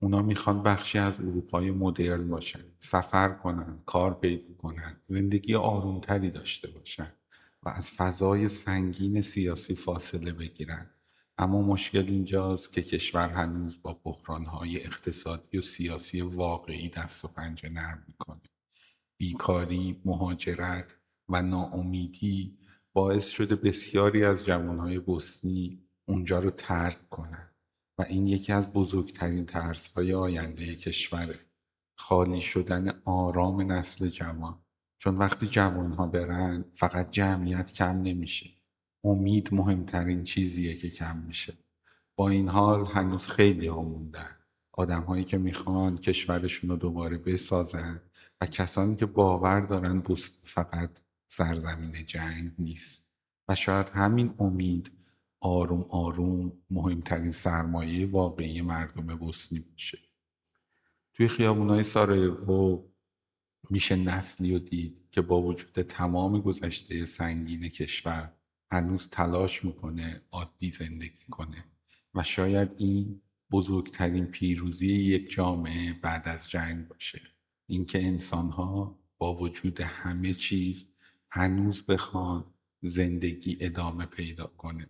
اونا میخوان بخشی از اروپای مدرن باشن، سفر کنن، کار پیدا کنن، زندگی آرومتری داشته باشن و از فضای سنگین سیاسی فاصله بگیرن. اما مشکل اینجاست که کشور هنوز با بحرانهای اقتصادی و سیاسی واقعی دست و پنجه نرم میکنه. بیکاری، مهاجرت و ناامیدی باعث شده بسیاری از جوانهای بوسنی اونجا رو ترک کنن و این یکی از بزرگترین ترس‌های آینده کشوره. خالی شدن آرام نسل جوان. چون وقتی جوانها برن فقط جمعیت کم نمیشه، امید مهمترین چیزیه که کم میشه. با این حال هنوز خیلی ها موندن، آدم هایی که میخوان کشورشون رو دوباره بسازن و کسانی که باور دارن بوسنی فقط سرزمین جنگ نیست. و شاید همین امید آروم آروم مهمترین سرمایه واقعی مردم بوسنی باشه. توی خیابونای سارایوو میشه نسلی رو دید که با وجود تمام گذشته سنگین کشور هنوز تلاش میکنه عادی زندگی کنه و شاید این بزرگترین پیروزی یک جامعه بعد از جنگ باشه. اینکه انسانها با وجود همه چیز هنوز بخوان زندگی ادامه پیدا کنه.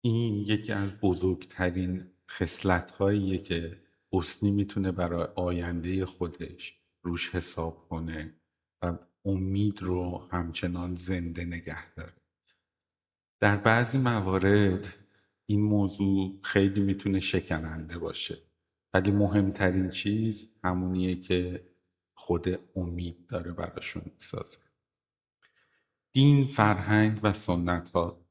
این یکی از بزرگترین خصلت‌هاییه که حسنی میتونه برای آینده خودش روش حساب کنه و امید رو همچنان زنده نگه داره. در بعضی موارد این موضوع خیلی میتونه شکننده باشه، ولی مهمترین چیز همونیه که خود امید داره براشون میسازه. دین، فرهنگ و سنت ها،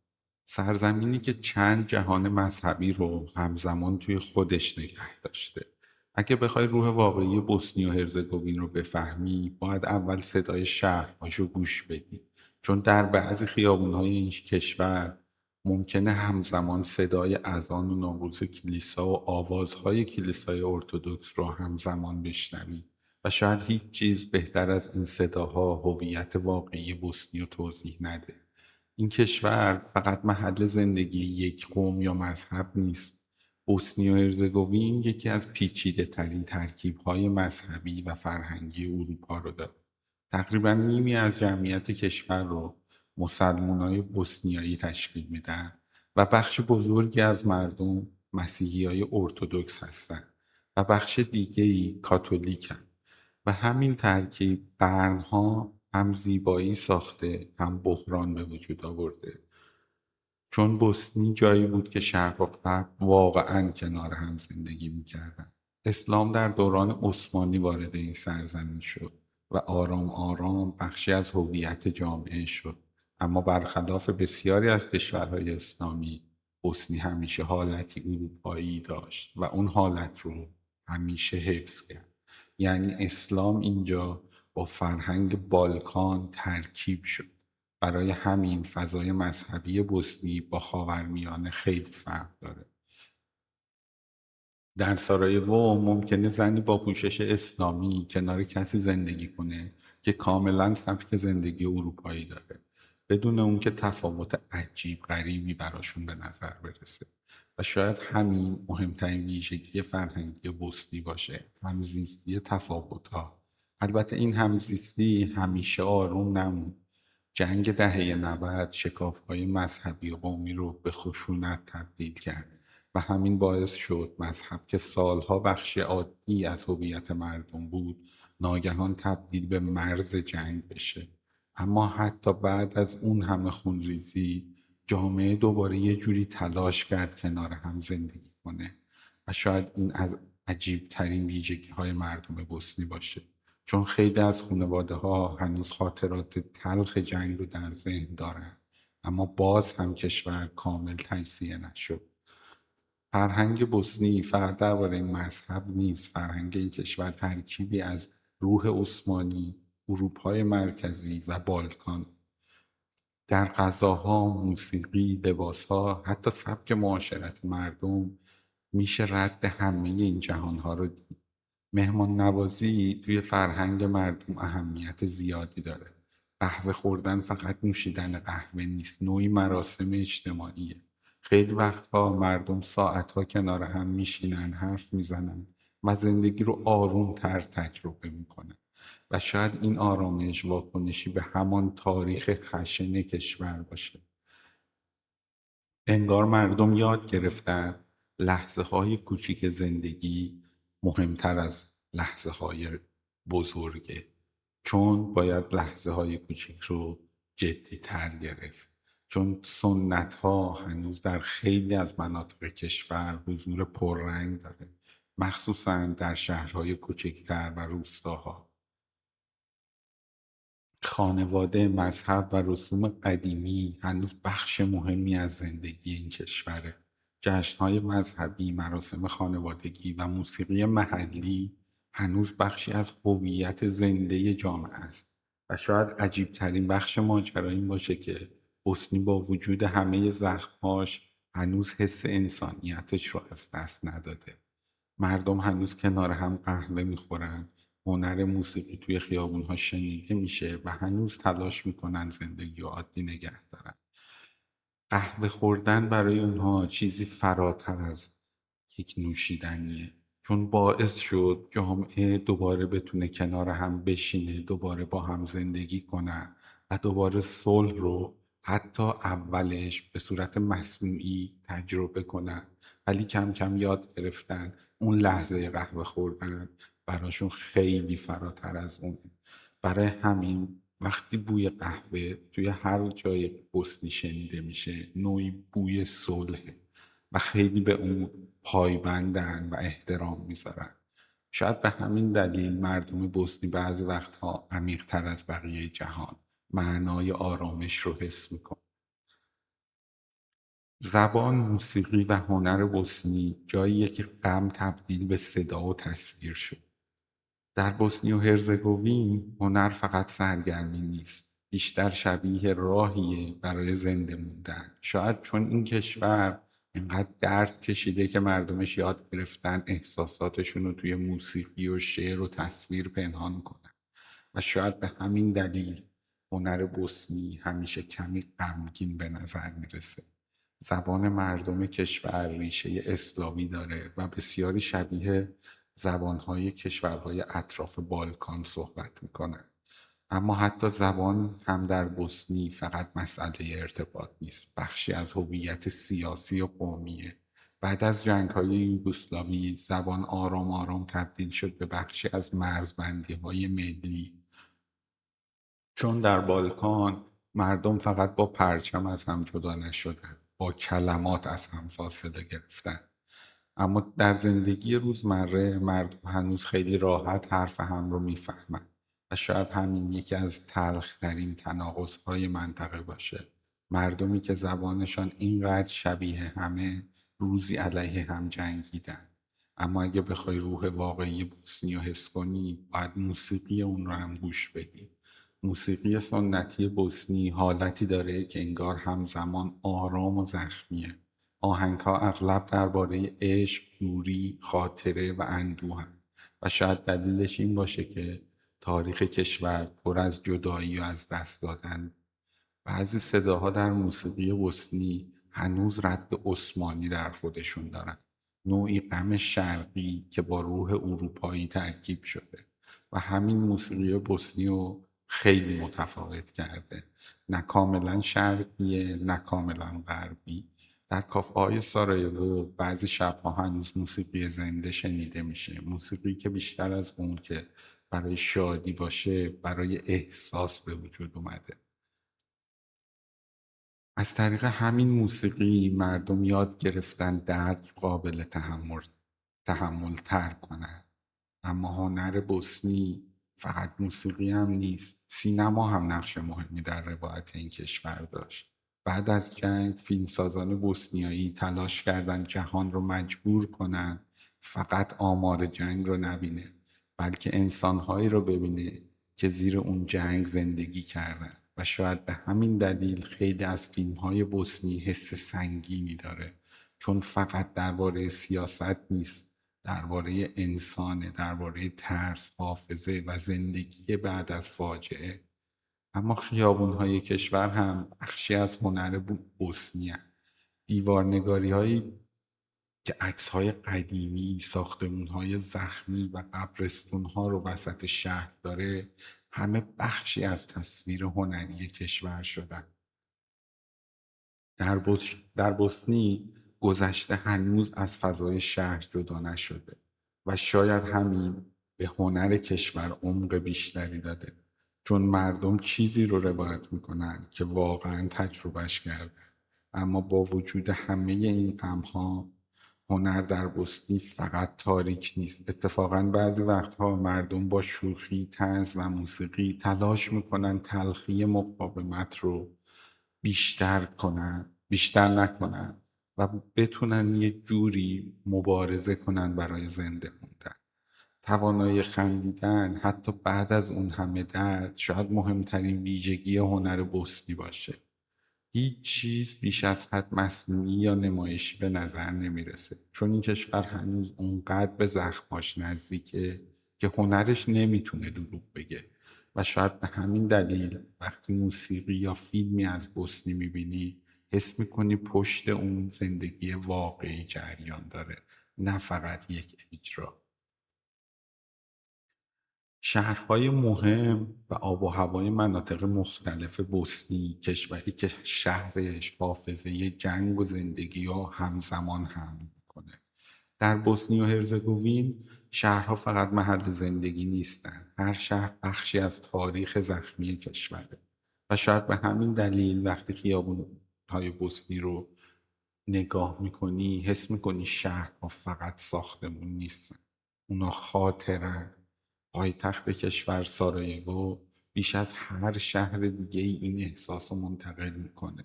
سرزمینی که چند جهان مذهبی رو همزمان توی خودش نگه داشته. اگه بخوای روح واقعی بوسنی و هرزگوین رو بفهمی باید اول صدای شهرهاشو گوش بدی، چون در بعضی خیابونهای این کشور ممکنه همزمان صدای اذان و ناقوس کلیسا و آوازهای کلیسای ارتدوکس رو همزمان بشنوی و شاید هیچ چیز بهتر از این صداها هویت واقعی بوسنی رو توضیح نده. این کشور فقط محل زندگی یک قوم یا مذهب نیست. بوسنی و هرزگوین یکی از پیچیده ترین ترکیب های مذهبی و فرهنگی اروپا رو داره. تقریبا نیمی از جمعیت کشور رو مسلمانای بوسنیایی تشکیل میدن و بخش بزرگی از مردم مسیحی های ارتدوکس هستن و بخش دیگه‌ای کاتولیکن. و همین ترکیب قرنها هم زیبایی ساخته هم بحران به وجود آورده، چون بوسنی جایی بود که شرق و غرب واقعا کنار هم زندگی میکردن. اسلام در دوران عثمانی وارد این سرزمین شد و آرام آرام بخشی از هویت جامعه شد. اما برخلاف بسیاری از کشورهای اسلامی، بوسنی همیشه حالتی اروپایی داشت و اون حالت رو همیشه حفظ کرد. یعنی اسلام اینجا با فرهنگ بالکان ترکیب شد. برای همین فضای مذهبی بوسنی با خاورمیانه خیلی فرق داره. در سارایوو ممکنه زنی با پوشش اسلامی کنار کسی زندگی کنه که کاملا سبک زندگی اروپایی داره، بدون اون که تفاوت عجیب غریبی براشون به نظر برسه. و شاید همین مهمترین ویژگی فرهنگی بوسنی باشه، همزیستی تفاوت‌ها. البته این همزیستی همیشه آروم نموند. جنگ دهه 90 شکاف‌های مذهبی و قومی رو به خشونت تبدیل کرد و همین باعث شد مذهب که سالها بخشی عادی از هویت مردم بود، ناگهان تبدیل به مرز جنگ بشه. اما حتی بعد از اون همه خونریزی، جامعه دوباره یه جوری تلاش کرد کنار هم زندگی کنه و شاید این از عجیب ترین ویژگی های مردم بوسنی باشه، چون خیلی از خانواده ها هنوز خاطرات تلخ جنگ رو در ذهن دارن، اما باز هم کشور کامل تجزیه نشد. فرهنگ بوسنی فقط درباره مذهب نیست، فرهنگ این کشور ترکیبی از روح عثمانی، اروپای مرکزی و بالکان. در غذاها، موسیقی، لباسها، حتی سبک معاشرت مردم میشه رد همه این جهانها رو دید. مهمان نوازی توی فرهنگ مردم اهمیت زیادی داره. قهوه خوردن فقط نوشیدن قهوه نیست، نوعی مراسم اجتماعیه. خیلی وقتها مردم ساعتها کنار هم میشینن، حرف میزنن و زندگی رو آروم تر تجربه میکنن. و شاید این آرامش واکنشی به همان تاریخ خشن کشور باشه. انگار مردم یاد گرفتن لحظه های کوچیک زندگی مهمتر از لحظه های بزرگه، چون باید لحظه های کوچیک رو جدی تر گرفت، چون سنت ها هنوز در خیلی از مناطق کشور حضور پررنگ داره، مخصوصا در شهرهای کوچکتر و روستاها. خانواده، مذهب و رسوم قدیمی هنوز بخش مهمی از زندگی این کشوره. جشن‌های مذهبی، مراسم خانوادگی و موسیقی محلی هنوز بخشی از هویت زنده جامعه است. و شاید عجیبترین بخش ماجرا این باشه که حسنی با وجود همه زخم‌هاش هنوز حس انسانیتش رو از دست نداده. مردم هنوز کنار هم قهوه میخورن، هنر موسیقی توی خیابونها شنیده میشه و هنوز تلاش میکنن زندگی رو عادی نگه دارن. قهوه خوردن برای اونها چیزی فراتر از یک نوشیدنیه، چون باعث شد جامعه دوباره بتونه کنار هم بشینه، دوباره با هم زندگی کنن و دوباره صلح رو حتی اولش به صورت مصنوعی تجربه کنن، ولی کم کم یاد گرفتن اون لحظه قهوه خوردن براشون خیلی فراتر از اونه. برای همین وقتی بوی قهوه توی هر جای بوسنی شنیده میشه، نوعی بوی صلحه و خیلی به اون پایبندن و احترام میذارن. شاید به همین دلیل مردم بوسنی بعضی وقتها عمیق‌تر از بقیه جهان معنای آرامش رو حس میکن. زبان، موسیقی و هنر بوسنی جاییه که غم تبدیل به صدا و تصویر شد. در بوسنی و هرزگوین هنر فقط سرگرمی نیست، بیشتر شبیه راهیه برای زنده موندن. شاید چون این کشور اینقدر درد کشیده که مردمش یاد گرفتن احساساتشون رو توی موسیقی و شعر و تصویر پنهان کنن و شاید به همین دلیل هنر بوسنی همیشه کمی غمگین به نظر میرسه. زبان مردم کشور ریشه اسلامی داره و بسیاری شبیه زبانهای کشورهای اطراف بالکان صحبت میکنن. اما حتی زبان هم در بوسنی فقط مسئله ارتباط نیست، بخشی از هویت سیاسی و قومیه. بعد از جنگ‌های یوگسلاوی زبان آرام آرام تبدیل شد به بخشی از مرزبندی‌های ملی، چون در بالکان مردم فقط با پرچم از هم جدا نشدن، با کلمات از هم فاصله گرفتن. اما در زندگی روزمره مردم هنوز خیلی راحت حرف هم رو میفهمن و شاید همین یکی از تلخترین تناقض‌های منطقه باشه. مردمی که زبانشان اینقدر شبیه همه روزی علیه هم جنگیدن. اما اگه بخوای روح واقعی بوسنی رو حس کنی باید موسیقی اون رو هم گوش بدی. موسیقی سنتی بوسنی حالتی داره که انگار همزمان آرام و زخمیه. آهنگها اغلب درباره عشق، دوری، خاطره و اندوهن و شاید دلیلش این باشه که تاریخ کشور پر از جدایی و از دست دادن. بعضی صداها در موسیقی بوسنی هنوز رد عثمانی در خودشون دارن، نوعی غم شرقی که با روح اروپایی ترکیب شده و همین موسیقی بوسنی رو خیلی متفاوت کرده، نه کاملا شرقیه نه کاملا غربی. در کافه های سارایوو بعضی شبها هنوز موسیقی زنده شنیده میشه، موسیقی که بیشتر از اون که برای شادی باشه برای احساس به وجود اومده. از طریق همین موسیقی مردم یاد گرفتن درد قابل تحمل تر کنن. اما هنر بوسنی فقط موسیقی هم نیست، سینما هم نقش مهمی در روایت این کشور داشت. بعد از جنگ فیلمسازان بوسنیایی تلاش کردند جهان رو مجبور کنن فقط آمار جنگ رو نبینه، بلکه انسانهایی رو ببینه که زیر اون جنگ زندگی کردن و شاید به همین دلیل خیلی از فیلمهای بوسنی حس سنگینی داره، چون فقط درباره سیاست نیست، درباره انسانه، درباره ترس، حافظه و زندگی بعد از فاجعه. اما خیابون‌های کشور هم بخشی از هنر بوسنی هست. دیوارنگاری هایی که عکس‌های قدیمی، ساختمون‌های زخمی و قبرستون‌ها رو وسط شهر داره همه بخشی از تصویر هنری کشور شدن. در بوسنی گذشته هنوز از فضای شهر جدا نشده و شاید همین به هنر کشور عمق بیشتری داده، چون مردم چیزی رو روایت میکنن که واقعا تجربهش کردن. اما با وجود همه این غمها هنر در بوسنی فقط تاریک نیست. اتفاقا بعضی وقتها مردم با شوخی، طنز و موسیقی تلاش میکنن تلخی مقاومت رو بیشتر نکنن و بتونن یه جوری مبارزه کنن برای زنده موندن. توانایی خندیدن حتی بعد از اون همه درد شاید مهمترین ویژگی هنر بوسنی باشه. هیچ چیز بیش از حد مصنوعی یا نمایشی به نظر نمیرسه، چون این کشور هنوز اونقدر به زخماش نزدیکه که هنرش نمیتونه دروغ بگه و شاید به همین دلیل وقتی موسیقی یا فیلمی از بوسنی میبینی حس میکنی پشت اون زندگی واقعی جریان داره، نه فقط یک اجرا. شهرهای مهم و آب و هوای مناطق مختلف بوسنی، کشوری که شهرش حافظه جنگ و زندگی رو همزمان حمل میکنه. در بوسنی و هرزگوین شهرها فقط محل زندگی نیستن، هر شهر بخشی از تاریخ زخمی کشوره و شاید به همین دلیل وقتی خیابون‌های بوسنی رو نگاه میکنی حس میکنی شهرها فقط ساختمون نیستن، اونا خاطرن. پایتخت کشور سارایوو بیش از هر شهر دیگه این احساس رو منتقل میکنه.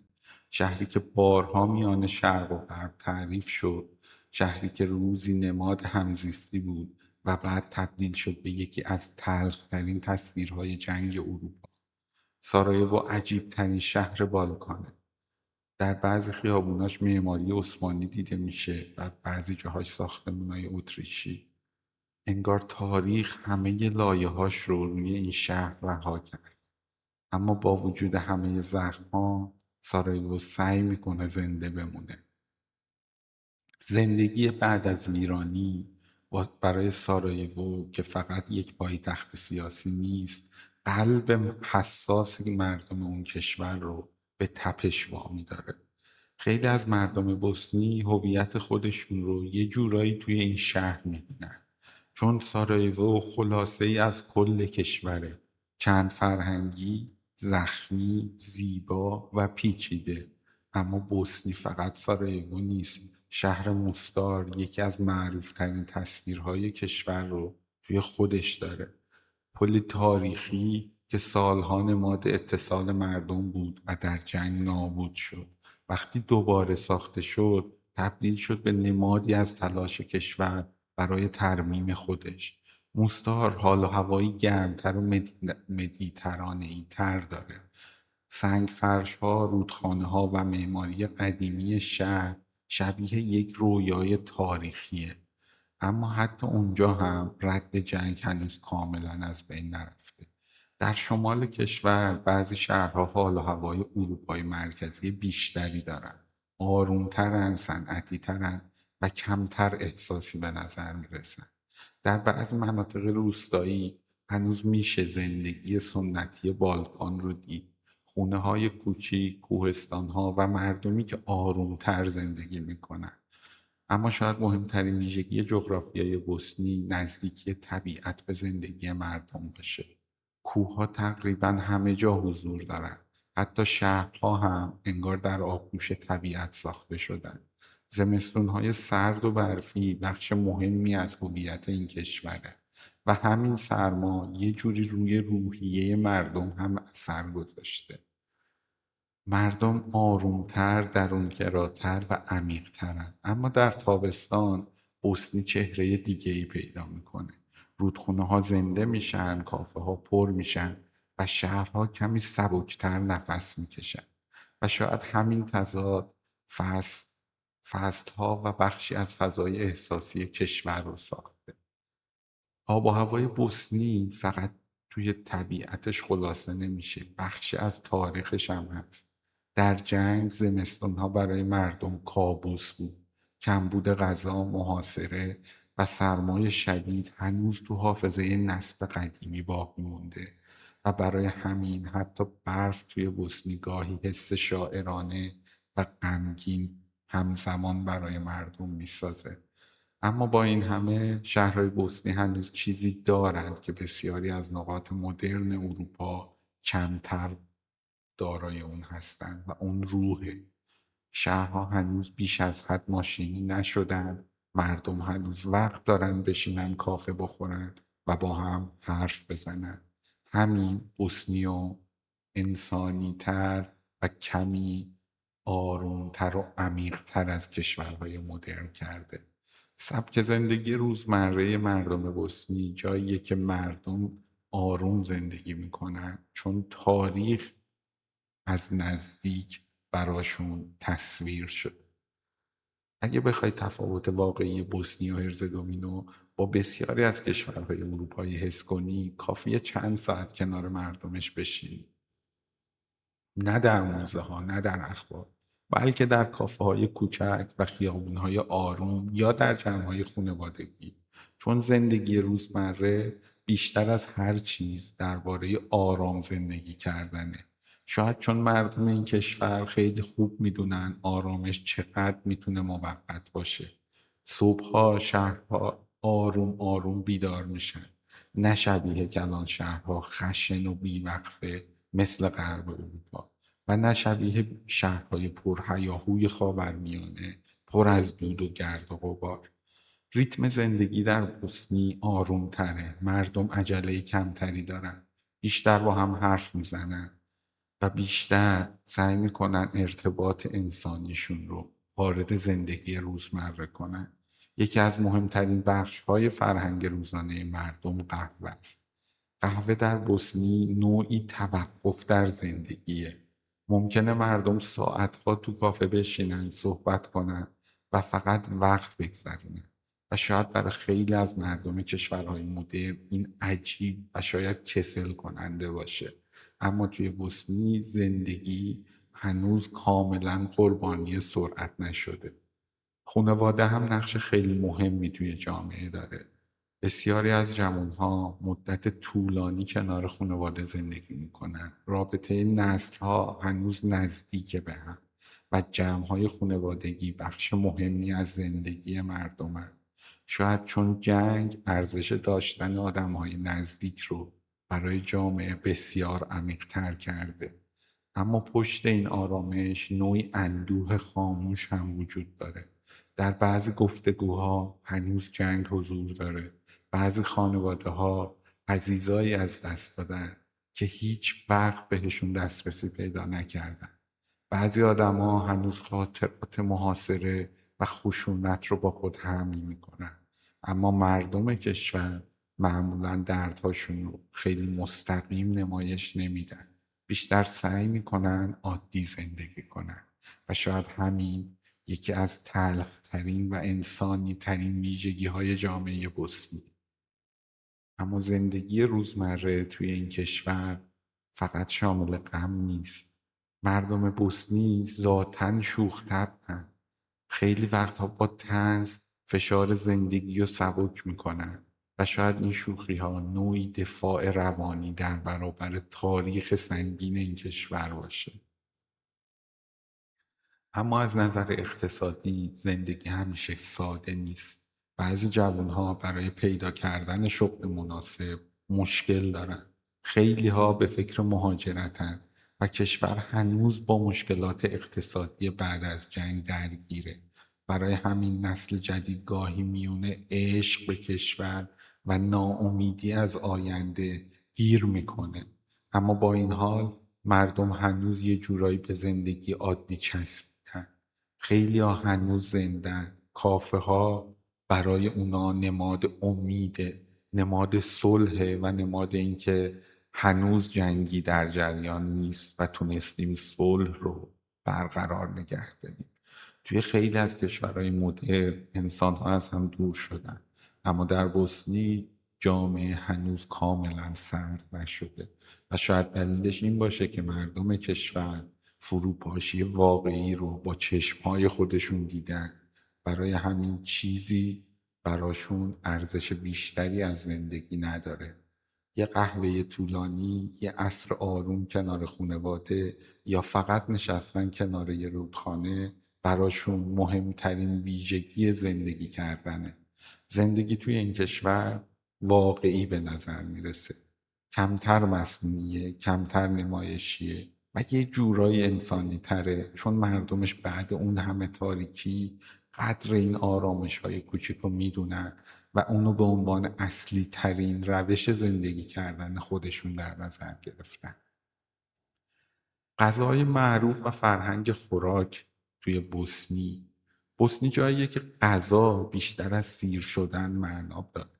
شهری که بارها میان شرق و غرب تعریف شد، شهری که روزی نماد همزیستی بود و بعد تبدیل شد به یکی از تلخ‌ترین تصویرهای جنگ اروپا. سارایوو عجیب ترین شهر بالکانه. در بعضی خیابوناش معماری عثمانی دیده میشه، در بعضی جاهاش ساختمونای اتریشی. انگار تاریخ همه لایه‌هاش رو روی این شهر رها کرد. اما با وجود همه زخم‌ها سارایوو سعی میکنه زنده بمونه. زندگی بعد از ویرانی برای سارایوو که فقط یک پایتخت سیاسی نیست، قلب حساس مردم اون کشور رو به تپش وامی داره. خیلی از مردم بوسنی هویت خودشون رو یه جورایی توی این شهر میبینن، چون سارایوو خلاصه ای از کل کشوره، چند فرهنگی، زخمی، زیبا و پیچیده. اما بوسنی فقط سارایوو نیست، شهر موستار یکی از معروفترین تصویرهای کشور رو توی خودش داره. پل تاریخی، که سالها نماد اتصال مردم بود و در جنگ نابود شد. وقتی دوباره ساخته شد تبدیل شد به نمادی از تلاش کشور برای ترمیم خودش. مستعار حال و هوایی گرمتر و مدیترانه‌ای تر داره. سنگ فرش ها، رودخانه ها و معماری قدیمی شهر شبیه یک رویای تاریخیه. اما حتی اونجا هم رد جنگ هنوز کاملا از بین نرفته. در شمال کشور بعضی شهرها حال و هوای اروپای مرکزی بیشتری دارن. آرومترن، صنعتی‌ترن و کمتر احساسی به نظر میرسن. در بعضی مناطق روستایی هنوز میشه زندگی سنتی بالکان رو دید. خونه های کوچیک، کوهستان ها و مردمی که آرومتر زندگی میکنن. اما شاید مهمترین ویژگی جغرافیای بوسنی نزدیکی طبیعت به زندگی مردم باشه. کوهها تقریبا همه جا حضور دارن. حتی شهرها هم انگار در آغوش طبیعت ساخته شدن. زمستونهای سرد و برفی بخش مهمی از هویت این کشوره و همین سرما یه جوری روی روحیه مردم هم اثر گذاشته. مردم آرومتر، درونگراتر و عمیقترن. اما در تابستان بوسنی چهره دیگه ای پیدا میکنه. رودخونه ها زنده میشن، کافه ها پر میشن و شهرها کمی سبکتر نفس میکشن. و شاید همین تضاد فصل ها و بخشی از فضای احساسی کشور رو ساخته. آب و هوای بوسنی فقط توی طبیعتش خلاصه نمیشه، بخشی از تاریخش هم هست. در جنگ زمستانها برای مردم کابوس بود. کمبود غذا، محاصره و سرمای شدید هنوز تو حافظه نسل قدیمی باقی مونده و برای همین حتی برف توی بوسنی گاهی حس شاعرانه و غمگین همزمان برای مردم میسازه. اما با این همه شهرهای بوسنی هنوز چیزی دارند که بسیاری از نقاط مدرن اروپا کمتر دارای اون هستند و اون روحه. شهرها هنوز بیش از حد ماشینی نشدن. مردم هنوز وقت دارن بشینن کافه بخورن و با هم حرف بزنن. همین بوسنی و انسانی تر و کمی آرومتر و عمیقتر از کشورهای مدرن کرده. سبک زندگی روزمره مردم بوسنی جاییه که مردم آروم زندگی میکنن چون تاریخ از نزدیک براشون تصویر شد. اگه بخوای تفاوت واقعی بوسنی و هرزگوینو با بسیاری از کشورهای اروپایی حس کنی، کافیه چند ساعت کنار مردمش بشینی. نه در موزه ها، نه در اخبار، بلکه در کافه های کوچک و خیابون های آروم یا در جمع های خانوادگی. چون زندگی روزمره بیشتر از هر چیز درباره آرام زندگی کردنه. شاید چون مردم این کشور خیلی خوب میدونن آرامش چقدر میتونه موقت باشه. صبحها شهرها آروم آروم بیدار میشن. نه شبیه کلان شهرها خشن و بیوقفه مثل غرب اروپا و نه شبیه شهرهای پرهیاهوی خاورمیانه پر از دود و گرد و غبار. ریتم زندگی در بوسنی آروم تره. مردم عجله کمتری دارن. بیشتر با هم حرف میزنن و بیشتر سعی میکنن ارتباط انسانیشون رو وارد زندگی روزمره کنن. یکی از مهمترین بخش‌های فرهنگ روزانه مردم قهوه است. قهوه در بوسنی نوعی توقف در زندگیه. ممکنه مردم ساعتها تو کافه بشینن، صحبت کنن و فقط وقت بگذرونن. و شاید برای خیلی از مردم کشورهای مدرن این عجیب و شاید کسل کننده باشه. اما توی بوسنی زندگی هنوز کاملا قربانی سرعت نشده. خانواده هم نقش خیلی مهمی توی جامعه داره. بسیاری از جوانها مدت طولانی کنار خانواده زندگی میکنن. رابطه نسلها هنوز نزدیک به هم و جمعهای خانوادگی بخش مهمی از زندگی مردمن. شاید چون جنگ ارزش داشتن آدمهای نزدیک رو برای جامعه بسیار عمیق‌تر کرده. اما پشت این آرامش نوعی اندوه خاموش هم وجود داره. در بعضی گفتگوها هنوز جنگ حضور داره. بعضی خانواده ها عزیزایی از دست دادن. که هیچ وقت بهشون دسترسی پیدا نکردن. بعضی آدما هنوز خاطرات محاصره و خشونت رو با خود حمل میکنن، اما مردم کشور معمولا دردهاشون رو خیلی مستقیم نمایش نمیدن، بیشتر سعی میکنن عادی زندگی کنن و شاید همین یکی از تلخترین و انسانی ترین ویژگی های جامعه بوسنی. اما زندگی روزمره توی این کشور فقط شامل غم نیست. مردم بوسنی ذاتاً شوخ طبعن. خیلی وقتها با طنز فشار زندگی رو سبک میکنن و شاید این شوخی ها نوعی دفاع روانی در برابر تاریخ سنگین این کشور باشه. اما از نظر اقتصادی زندگی همیشه ساده نیست. بعضی جوانها برای پیدا کردن شغل مناسب مشکل دارن. خیلی ها به فکر مهاجرتن و کشور هنوز با مشکلات اقتصادی بعد از جنگ درگیره. برای همین نسل جدید گاهی میونه عشق به کشور و ناامیدی از آینده گیر میکنه. اما با این حال مردم هنوز یه جورایی به زندگی عادی چسبیدن. خیلی ها هنوز زندن. کافه ها برای اونا نماد امیده، نماد صلح و نماد اینکه هنوز جنگی در جریان نیست و تونستیم صلح رو برقرار نگه داریم. توی خیلی از کشورهای مدرن انسان ها از هم دور شدن، اما در بوسنی جامعه هنوز کاملا سرد نشده و شاید دلیلش این باشه که مردم کشور فروپاشی واقعی رو با چشمهای خودشون دیدن. برای همین چیزی براشون ارزش بیشتری از زندگی نداره. یه قهوه طولانی، یه عصر آروم کنار خونواده یا فقط نشستن کنار یه رودخانه براشون مهمترین ویژگی زندگی کردنه. زندگی توی این کشور واقعی به نظر میرسه، کمتر مصنوعیه، کمتر نمایشیه و یه جورایی انسانی تره، چون مردمش بعد اون همه تاریکی قدر این آرامش های کوچیک رو میدونن و اونو به عنوان اصلی ترین روش زندگی کردن خودشون در نظر گرفتن. غذاهای معروف و فرهنگ خوراک توی بوسنی جاییه که غذا بیشتر از سیر شدن معنا داره.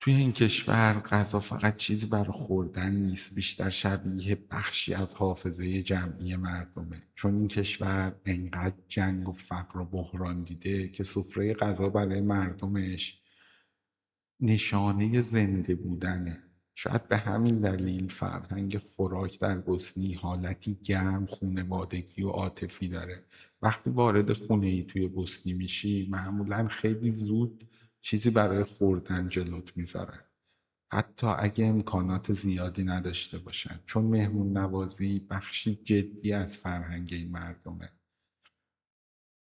توی این کشور غذا فقط چیزی برای خوردن نیست، بیشتر شبیه بخشی از حافظه جمعی مردمه، چون این کشور انقدر جنگ و فقر و بحران دیده که سفره غذا برای مردمش نشانه زنده بودنه. شاید به همین دلیل فرهنگ خوراک در بوسنی حالتی گرم، خانوادگی و عاطفی داره. وقتی وارد خونه ای توی بوسنی میشی معمولا خیلی زود چیزی برای خوردن جلوت میذارن، حتی اگه امکانات زیادی نداشته باشن، چون مهمون نوازی بخشی جدی از فرهنگ این مردمه.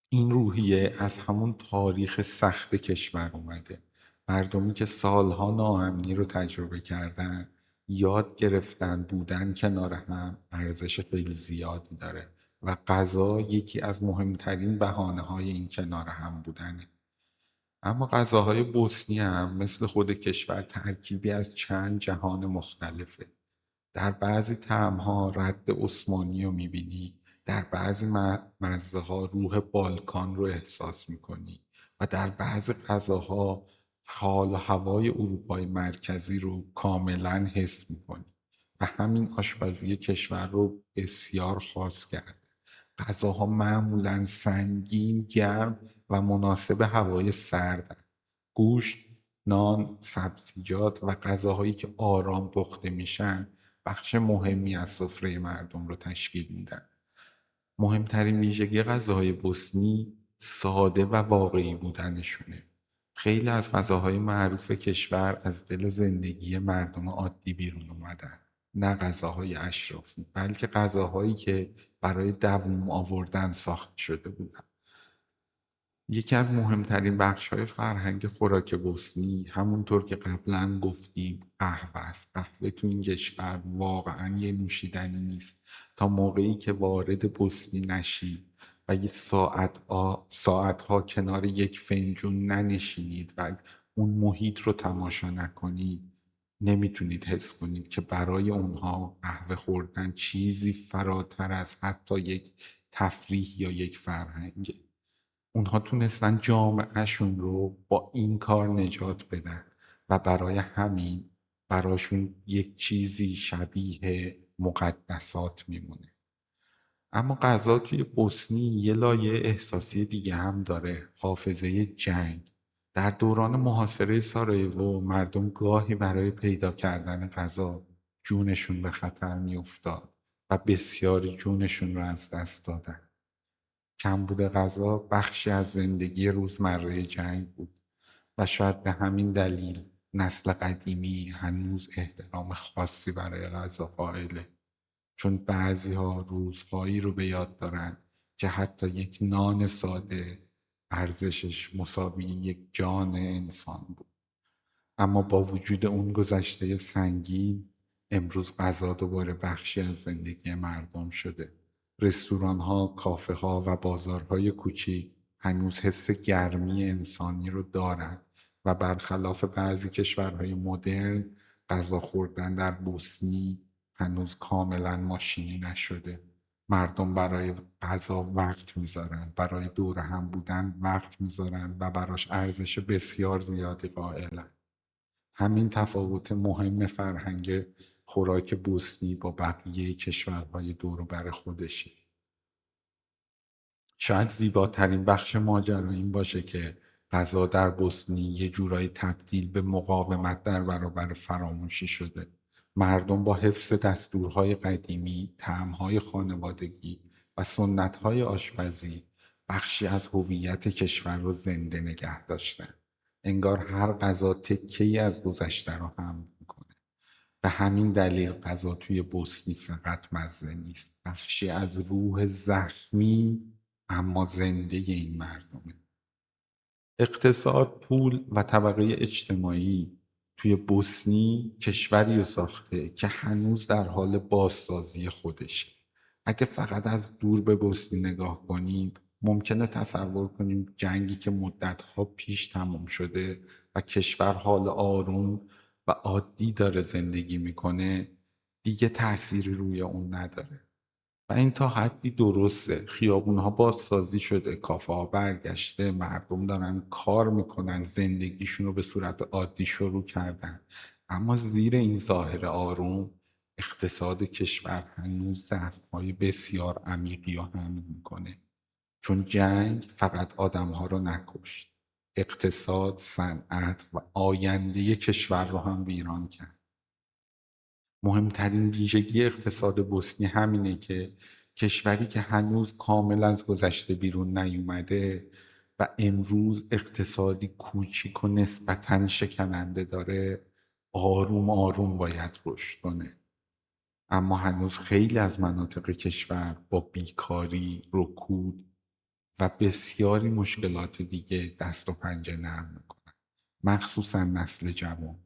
این روحیه از همون تاریخ سخت کشور اومده. مردمی که سالها ناامنی رو تجربه کردن یاد گرفتن بودن کنار هم ارزش خیلی زیادی داره و غذا یکی از مهمترین بهانه‌های این کنار هم بودنه. اما غذاهای بوسنی هم مثل خود کشور ترکیبی از چند جهان مختلفه. در بعضی طعم‌ها رد عثمانی رو می‌بینی، در بعضی مزه‌ها روح بالکان رو احساس می‌کنی و در بعضی غذاها حال و هوای اروپای مرکزی رو کاملا حس می‌کنی و همین آشپزی کشور رو بسیار خاص کرد. غذاها معمولا سنگین، گرم و مناسب هوای سرد. گوشت، نان، سبزیجات و غذاهایی که آرام پخته میشن بخش مهمی از سفره مردم رو تشکیل میدن. مهمترین ویژگی غذاهای بوسنی ساده و واقعی بودنشونه. خیلی از غذاهای معروف کشور از دل زندگی مردم عادی بیرون اومدن، نه غذاهای اشرافی، بلکه غذاهایی که برای دوام آوردن ساخته شده بودن. یکی از مهمترین بخش‌های فرهنگ خوراک بوسنی همونطور که قبلا گفتیم قهوه است. قهوه تو این کشور واقعا یه نوشیدنی نیست. تا موقعی که وارد بوسنی نشید و یه ساعتها کنار یک فنجون ننشینید و اون محیط رو تماشا نکنید نمیتونید حس کنید که برای اونها قهوه خوردن چیزی فراتر از حتی یک تفریح یا یک فرهنگه. اونها تونستن جامعهشون رو با این کار نجات بدن و برای همین براشون یک چیزی شبیه مقدسات میمونه. اما غذا توی بوسنی یه لایه احساسی دیگه هم داره: حافظه جنگ. در دوران محاصره سارایوو مردم گاهی برای پیدا کردن غذا جونشون به خطر میافتاد و بسیاری جونشون رو از دست دادن. کمبود غذا بخشی از زندگی روزمره جنگ بود و شاید به همین دلیل نسل قدیمی هنوز احترام خاصی برای غذا قائله، چون بعضی‌ها روزهایی رو به یاد دارن که حتی یک نان ساده ارزشش مساوی یک جان انسان بود. اما با وجود اون گذشته سنگین، امروز غذا دوباره بخشی از زندگی مردم شده. رستوران‌ها، کافه‌ها و بازارهای کوچیک هنوز حس گرمی انسانی رو دارن و برخلاف بعضی کشورهای مدرن، غذا خوردن در بوسنی هنوز کاملا ماشینی نشده. مردم برای غذا وقت میذارن، برای دور هم بودن وقت میذارن و براش ارزش بسیار زیادی قائلن. همین تفاوت مهم فرهنگ خوراک بوسنی با بقیه کشورهای دور و بر خودشه. شاید زیباترین بخش ماجرا این باشه که غذا در بوسنی یه جورایی تبدیل به مقاومت در برابر فراموشی شده. مردم با حفظ دستورهای قدیمی، طعمهای خانوادگی و سنتهای آشپزی بخشی از هویت کشور رو زنده نگه داشتن. انگار هر غذا تکه‌ای از گذشته رو حمل میکنه. به همین دلیل غذا توی بوسنی فقط مزه نیست، بخشی از روح زخمی اما زنده این مردمه. اقتصاد، پول و طبقه اجتماعی توی بوسنی کشوری رو ساخته که هنوز در حال بازسازی خودشه. اگه فقط از دور به بوسنی نگاه کنیم ممکنه تصور کنیم جنگی که مدتها پیش تموم شده و کشور حال آروم و عادی داره زندگی میکنه دیگه تأثیری روی اون نداره. و این تا حدی درسته. خیابونها بازسازی شده، کافه ها برگشته، مردم دارن کار میکنن، زندگیشون رو به صورت عادی شروع کردن. اما زیر این ظاهر آروم اقتصاد کشور هنوز زخم‌های بسیار عمیقی رو حمل میکنه، چون جنگ فقط آدمها رو نکشت، اقتصاد، صنعت و آینده کشور رو هم ویران کرد. مهمترین ویژگی اقتصاد بوسنی همینه که کشوری که هنوز کامل از گذشته بیرون نیومده و امروز اقتصادی کوچیک و نسبتاً شکننده داره، آروم آروم باید رشد کنه. اما هنوز خیلی از مناطق کشور با بیکاری، رکود و بسیاری مشکلات دیگه دست و پنجه نرم میکنن، مخصوصا نسل جوان.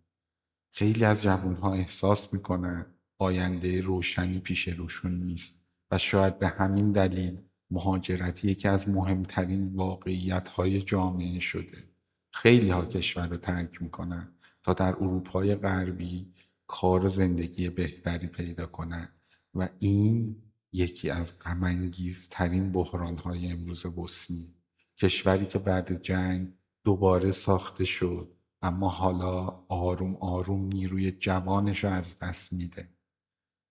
خیلی از جوانها احساس میکنن آینده روشنی پیش روشون نیست و شاید به همین دلیل مهاجرت یکی از مهمترین واقعیت‌های جامعه شده. خیلی ها کشور رو ترک میکنن تا در اروپای غربی کار و زندگی بهتری پیدا کنن و این یکی از غم‌انگیزترین بحران‌های امروز بوسنی. کشوری که بعد جنگ دوباره ساخته شد اما حالا آروم آروم نیروی جوانش رو از دست میده.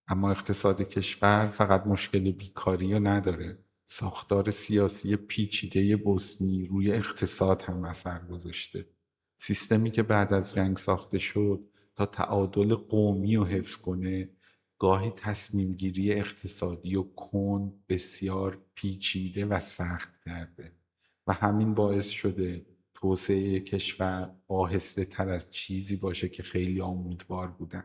اما اقتصاد کشور فقط مشکل بیکاری رو نداره. ساختار سیاسی پیچیده بوسنی روی اقتصاد هم اثر گذاشته. سیستمی که بعد از جنگ ساخته شد تا تعادل قومی رو حفظ کنه، گاهی تصمیم گیری اقتصادی و بسیار پیچیده و سخت کرده و همین باعث شده توسعه کشور آهسته تر از چیزی باشه که خیلی امیدوار بودن.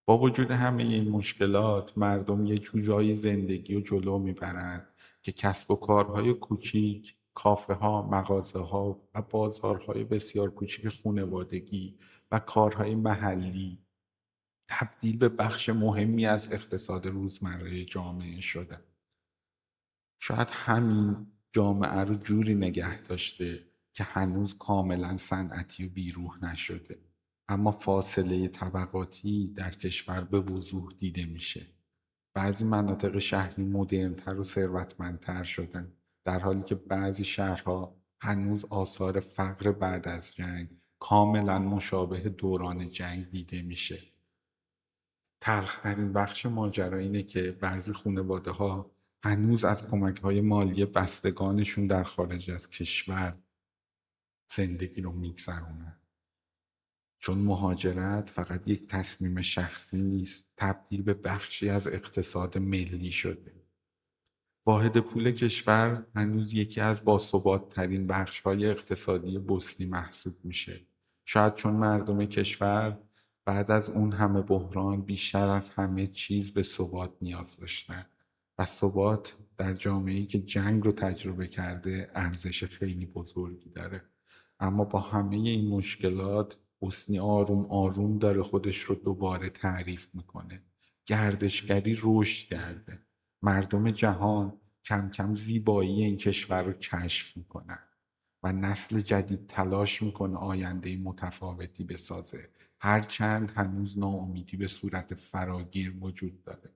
با وجود همه این مشکلات مردم یه جورایی زندگی رو جلو میبرن که کسب و کارهای کوچیک، کافه ها، مغازه ها و بازارهای بسیار کوچیک خانوادگی و کارهای محلی تبدیل به بخش مهمی از اقتصاد روزمره جامعه شده. شاید همین جامعه رو جوری نگه داشته که هنوز کاملا صنعتی و بیروح نشده. اما فاصله طبقاتی در کشور به وضوح دیده میشه. بعضی مناطق شهری مدرن‌تر و ثروتمندتر شدن، در حالی که بعضی شهرها هنوز آثار فقر بعد از جنگ کاملا مشابه دوران جنگ دیده میشه. تلخترین بخش ماجرا اینه که بعضی خانواده ها هنوز از کمک های مالی بستگانشون در خارج از کشور زندگی رو میگذرونن، چون مهاجرت فقط یک تصمیم شخصی نیست، تبدیل به بخشی از اقتصاد ملی شده. واحد پول کشور هنوز یکی از باثبات‌ترین بخش‌های اقتصادی بوسنی محسوب میشه. شاید چون مردم کشور بعد از اون همه بحران بیشتر از همه چیز به ثبات نیاز داشتن و ثبات در جامعه‌ای که جنگ رو تجربه کرده ارزش خیلی بزرگی داره. اما با همه این مشکلات حسنی آروم آروم داره خودش رو دوباره تعریف میکنه. گردشگری رشد کرده. مردم جهان کم کم زیبایی این کشور رو کشف میکنن و نسل جدید تلاش میکنه آینده متفاوتی بسازه، هرچند هنوز ناامیدی به صورت فراگیر وجود داره.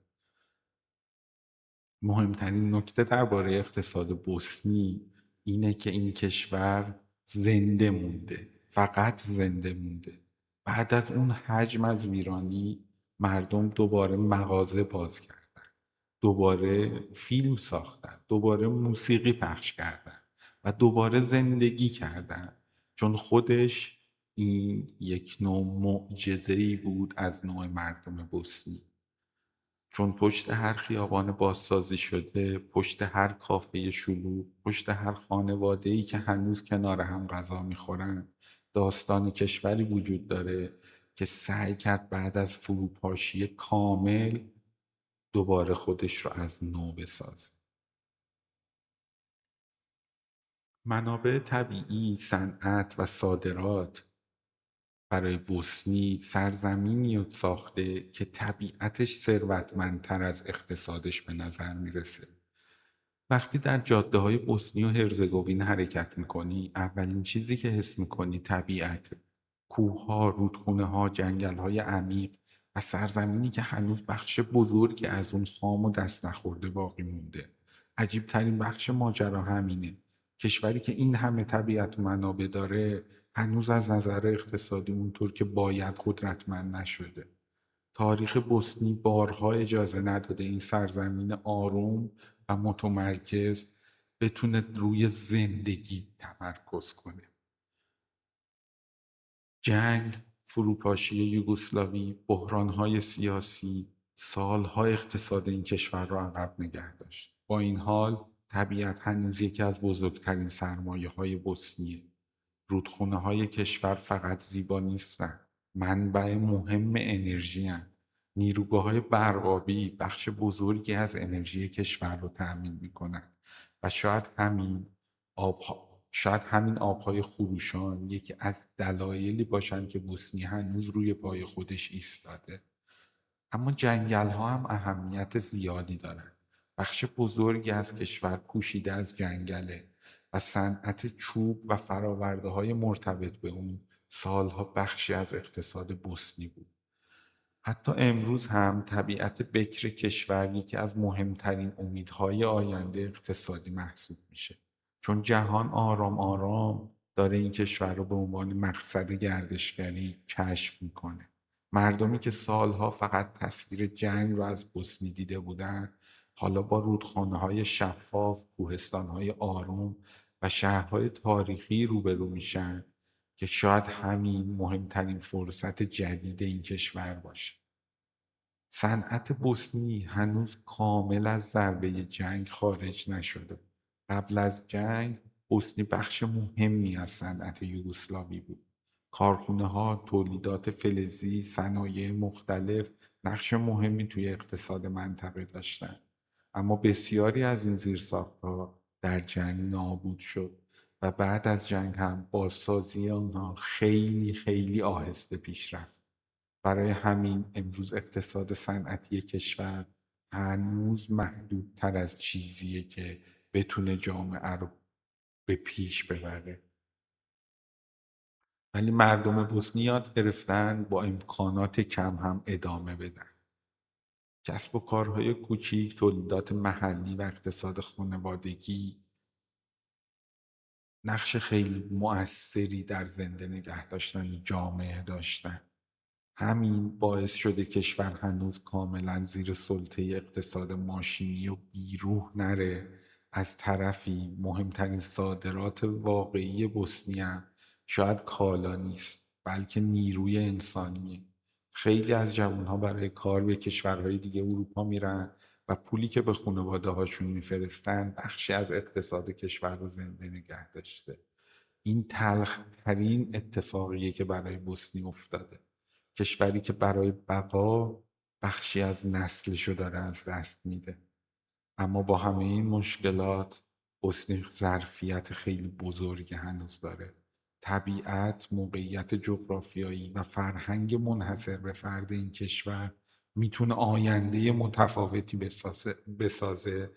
مهمترین نکته درباره اقتصاد بوسنی اینه که این کشور زنده مونده، فقط زنده مونده. بعد از اون حجم از ویرانی مردم دوباره مغازه باز کردن، دوباره فیلم ساختن، دوباره موسیقی پخش کردن و دوباره زندگی کردن، چون خودش این یک نوع معجزه‌ای بود از نوع مردم بوسنی. چون پشت هر خیابان بازسازی شده، پشت هر کافه شلوغ، پشت هر خانواده‌ای که هنوز کنار هم غذا میخورن، داستان کشوری وجود داره که سعی کرد بعد از فروپاشی کامل دوباره خودش رو از نو بسازه. منابع طبیعی، صنعت و صادرات برای بوسنی سرزمینی رو ساخته که طبیعتش ثروتمندتر از اقتصادش به نظر میرسه. وقتی در جاده های بوسنی و هرزگوین حرکت میکنی، اولین چیزی که حس میکنی طبیعت، کوه ها، رودخونه ها، جنگل های عمیق و سرزمینی که هنوز بخش بزرگی از اون خام و دست نخورده باقی مونده. عجیب ترین بخش ماجرا همینه. کشوری که این همه طبیعت و منابع داره هنوز از نظر اقتصادی اونطور که باید قدرتمند نشده. تاریخ بوسنی بارها اجازه نداده این سرزمین آروم و متمرکز بتونه روی زندگی تمرکز کنه. جنگ، فروپاشی یوگسلاوی، بحرانهای سیاسی، سالها اقتصاد این کشور را عقب نگه داشت. با این حال طبیعت هنوز یکی از بزرگترین سرمایه های بوسنیه. رودخونه های کشور فقط زیبا نیستن، منبع مهم انرژی هن. نیروگاه های برقابی بخش بزرگی از انرژی کشور رو تأمین میکنن و شاید همین آبهای خروشان یکی از دلایلی باشن که بوسنی هنوز روی پای خودش ایستاده. اما جنگل ها هم اهمیت زیادی دارن. بخش بزرگی از کشور پوشیده از جنگله و صنعت چوب و فراورده های مرتبط به اون سالها بخشی از اقتصاد بوسنی بود. حتی امروز هم طبیعت بکر کشور یکی از مهمترین امیدهای آینده اقتصادی محسوب میشه، چون جهان آرام آرام داره این کشور رو به عنوان مقصد گردشگری کشف میکنه. مردمی که سالها فقط تصویر جنگ رو از بوسنی دیده بودن حالا با رودخانه‌های شفاف، کوهستان‌های آروم و شهرهای تاریخی روبرو میشن که شاید همین مهمترین فرصت جدید این کشور باشه. صنعت بوسنی هنوز کامل از ضربه جنگ خارج نشده. قبل از جنگ بوسنی بخش مهمی از صنعت یوگسلاوی بود. کارخونه ها، تولیدات فلزی، صنایع مختلف نقش مهمی توی اقتصاد منطقه داشتند. اما بسیاری از این زیرساختها در جنگ نابود شد و بعد از جنگ هم بازسازی آنها خیلی خیلی آهسته پیش رفت. برای همین امروز اقتصاد صنعتی کشور هنوز محدودتر از چیزیه که بتونه جامعه رو به پیش ببره. ولی مردم بوسنی یاد گرفتن با امکانات کم هم ادامه بدن. کسب و کارهای کوچیک، تولیدات محلی و اقتصاد خانوادگی نقش خیلی مؤثری در زنده نگه داشتن جامعه داشتن. همین باعث شده کشور هنوز کاملا زیر سلطه اقتصاد ماشینی و بیروح نره. از طرفی مهمترین صادرات واقعی بوسنی هم شاید کالا نیست، بلکه نیروی انسانیه. خیلی از جوانها برای کار به کشورهای دیگه اروپا میرن و پولی که به خانواده هاشون میفرستن بخشی از اقتصاد کشور رو زنده نگه داشته. این تلخ‌ترین اتفاقیه که برای بوسنی افتاده. کشوری که برای بقا بخشی از نسلش رو داره از دست میده. اما با همه این مشکلات بوسنی ظرفیت خیلی بزرگی هنوز داره. طبیعت، موقعیت جغرافیایی و فرهنگ منحصر به فرد این کشور میتونه آینده متفاوتی بسازه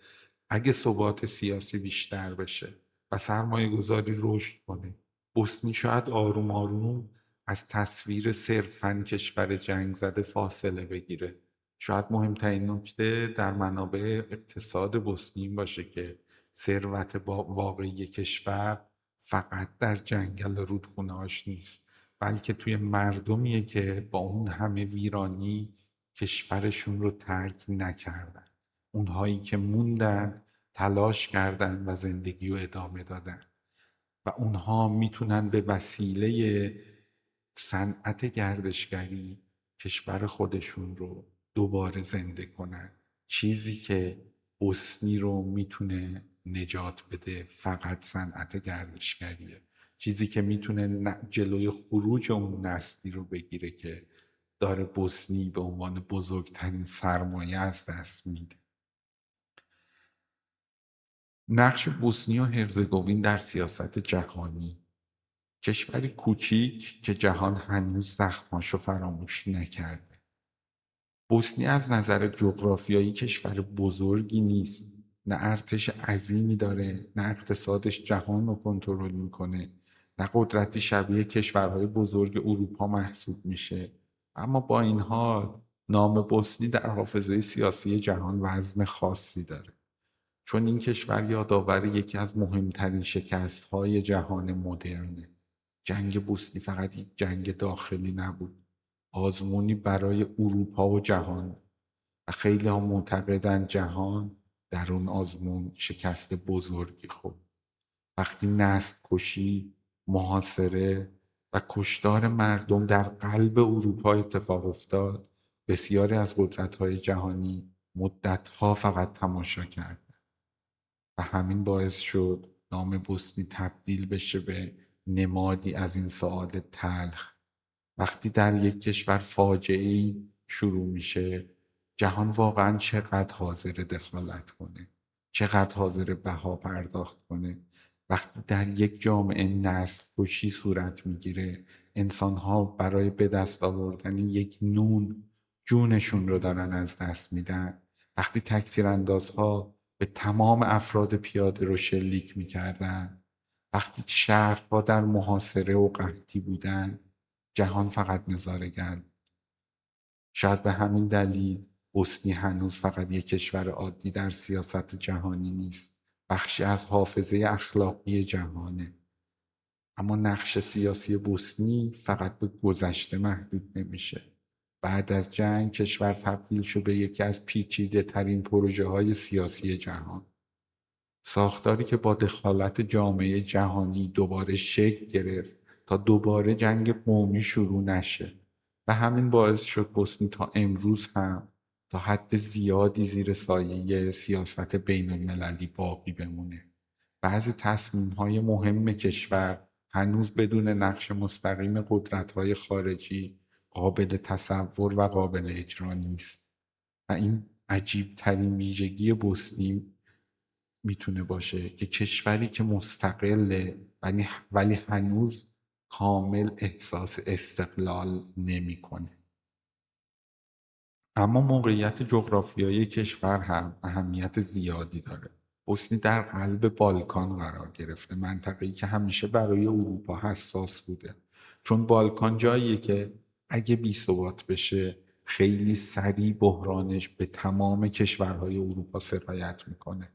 اگه ثبات سیاسی بیشتر بشه و سرمایه گذاری رشد کنه. بوسنی شاید آروم آروم از تصویر صرفاً کشور جنگ زده فاصله بگیره. شاید مهمترین نکته در منابع اقتصاد بوسنی این باشه که ثروت واقعی کشور فقط در جنگل و رودخونه‌هاش نیست، بلکه توی مردمیه که با اون همه ویرانی کشورشون رو ترک نکردن. اونهایی که موندن، تلاش کردن و زندگی رو ادامه دادن و اونها میتونن به وسیله صنعت گردشگری کشور خودشون رو دوباره زنده کنن. چیزی که بوسنی رو میتونه نجات بده فقط صنعت گردشگریه. چیزی که میتونه جلوی خروج اون نسلی رو بگیره که داره بوسنی به عنوان بزرگترین سرمایه از دست میده. نقش بوسنی و هرزگوین در سیاست جهانی. کشوری کوچیک که جهان هنوز زخماشو فراموش نکرده. بوسنی از نظر جغرافیایی کشور بزرگی نیست، نه ارتش عظیمی داره، نه اقتصادش جهان رو کنترل میکنه، نه قدرتی شبیه کشورهای بزرگ اروپا محسوب میشه. اما با این حال نام بوسنی در حافظه سیاسی جهان وزن خاصی داره، چون این کشور یادآور یکی از مهمترین شکست‌های جهان مدرنه. جنگ بوسنی فقط یک جنگ داخلی نبود، آزمونی برای اروپا و جهان، و خیلی ها معتقدن جهان در اون آزمون شکست بزرگی خورد. وقتی نسل کشی، محاصره و کشتار مردم در قلب اروپا اتفاق افتاد، بسیاری از قدرت‌های جهانی مدت‌ها فقط تماشا کرد و همین باعث شد نام بوسنی تبدیل بشه به نمادی از این سعادت تلخ. وقتی در یک کشور فاجعه‌ای شروع میشه، جهان واقعا چقدر حاضر دخالت کنه، چقدر حاضر بها پرداخت کنه. وقتی در یک جامعه نسل کشی صورت میگیره، انسانها برای به دست آوردن یک نون جونشون رو دارن از دست میدن. وقتی تکتیراندازها به تمام افراد پیاده رو شلیک میکردن، وقتی شهرها در محاصره و قحطی بودن، جهان فقط نظاره‌گر بود. شاید به همین دلیل بوسنی هنوز فقط یک کشور عادی در سیاست جهانی نیست، بخشی از حافظه اخلاقی جهانه. اما نقش سیاسی بوسنی فقط به گذشته محدود نمیشه. بعد از جنگ کشور تبدیل شد به یکی از پیچیده ترین پروژه های سیاسی جهان. ساختاری که با دخالت جامعه جهانی دوباره شکل گرفت تا دوباره جنگ قومی شروع نشه و همین باعث شد بوسنی تا امروز هم تا حد زیادی زیر سایه سیاست بین المللی باقی بمونه. بعضی تصمیم‌های مهم کشور هنوز بدون نقش مستقیم قدرت‌های خارجی قابل تصور و قابل اجرا نیست و این عجیب ترین ویژگی بوسنی میتونه باشه که کشوری که مستقله ولی هنوز کامل احساس استقلال نمیکنه. اما موقعیت جغرافیایی کشور هم اهمیت زیادی داره. بوسنی در قلب بالکان قرار گرفته، منطقه‌ای که همیشه برای اروپا حساس بوده. چون بالکان جاییه که اگه بی‌ثبات بشه خیلی سریع بحرانش به تمام کشورهای اروپا سرایت میکنه.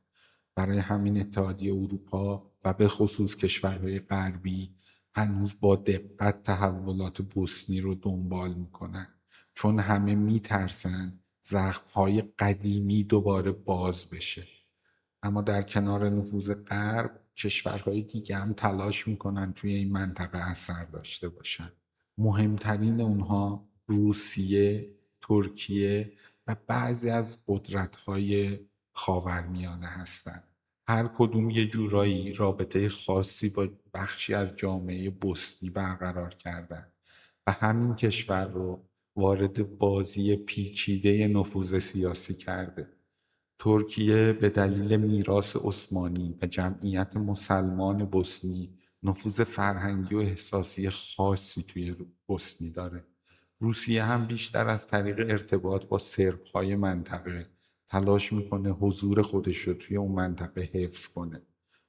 برای همین اتحادیه اروپا و به خصوص کشورهای غربی هنوز با دقت تحولات بوسنی رو دنبال میکنن، چون همه میترسن زخمهای قدیمی دوباره باز بشه. اما در کنار نفوذ غرب کشورهای دیگه هم تلاش میکنن توی این منطقه اثر داشته باشن. مهمترین اونها روسیه، ترکیه و بعضی از قدرت‌های خاورمیانه هستند. هر کدوم یه جورایی رابطه خاصی با بخشی از جامعه بوسنی برقرار کردن و همین کشور رو وارد بازی پیچیده نفوذ سیاسی کرده. ترکیه به دلیل میراث عثمانی و جمعیت مسلمان بوسنی نفوذ فرهنگی و احساسی خاصی توی بوسنی داره. روسیه هم بیشتر از طریق ارتباط با سرب‌های منطقه تلاش میکنه حضور خودش رو توی اون منطقه حفظ کنه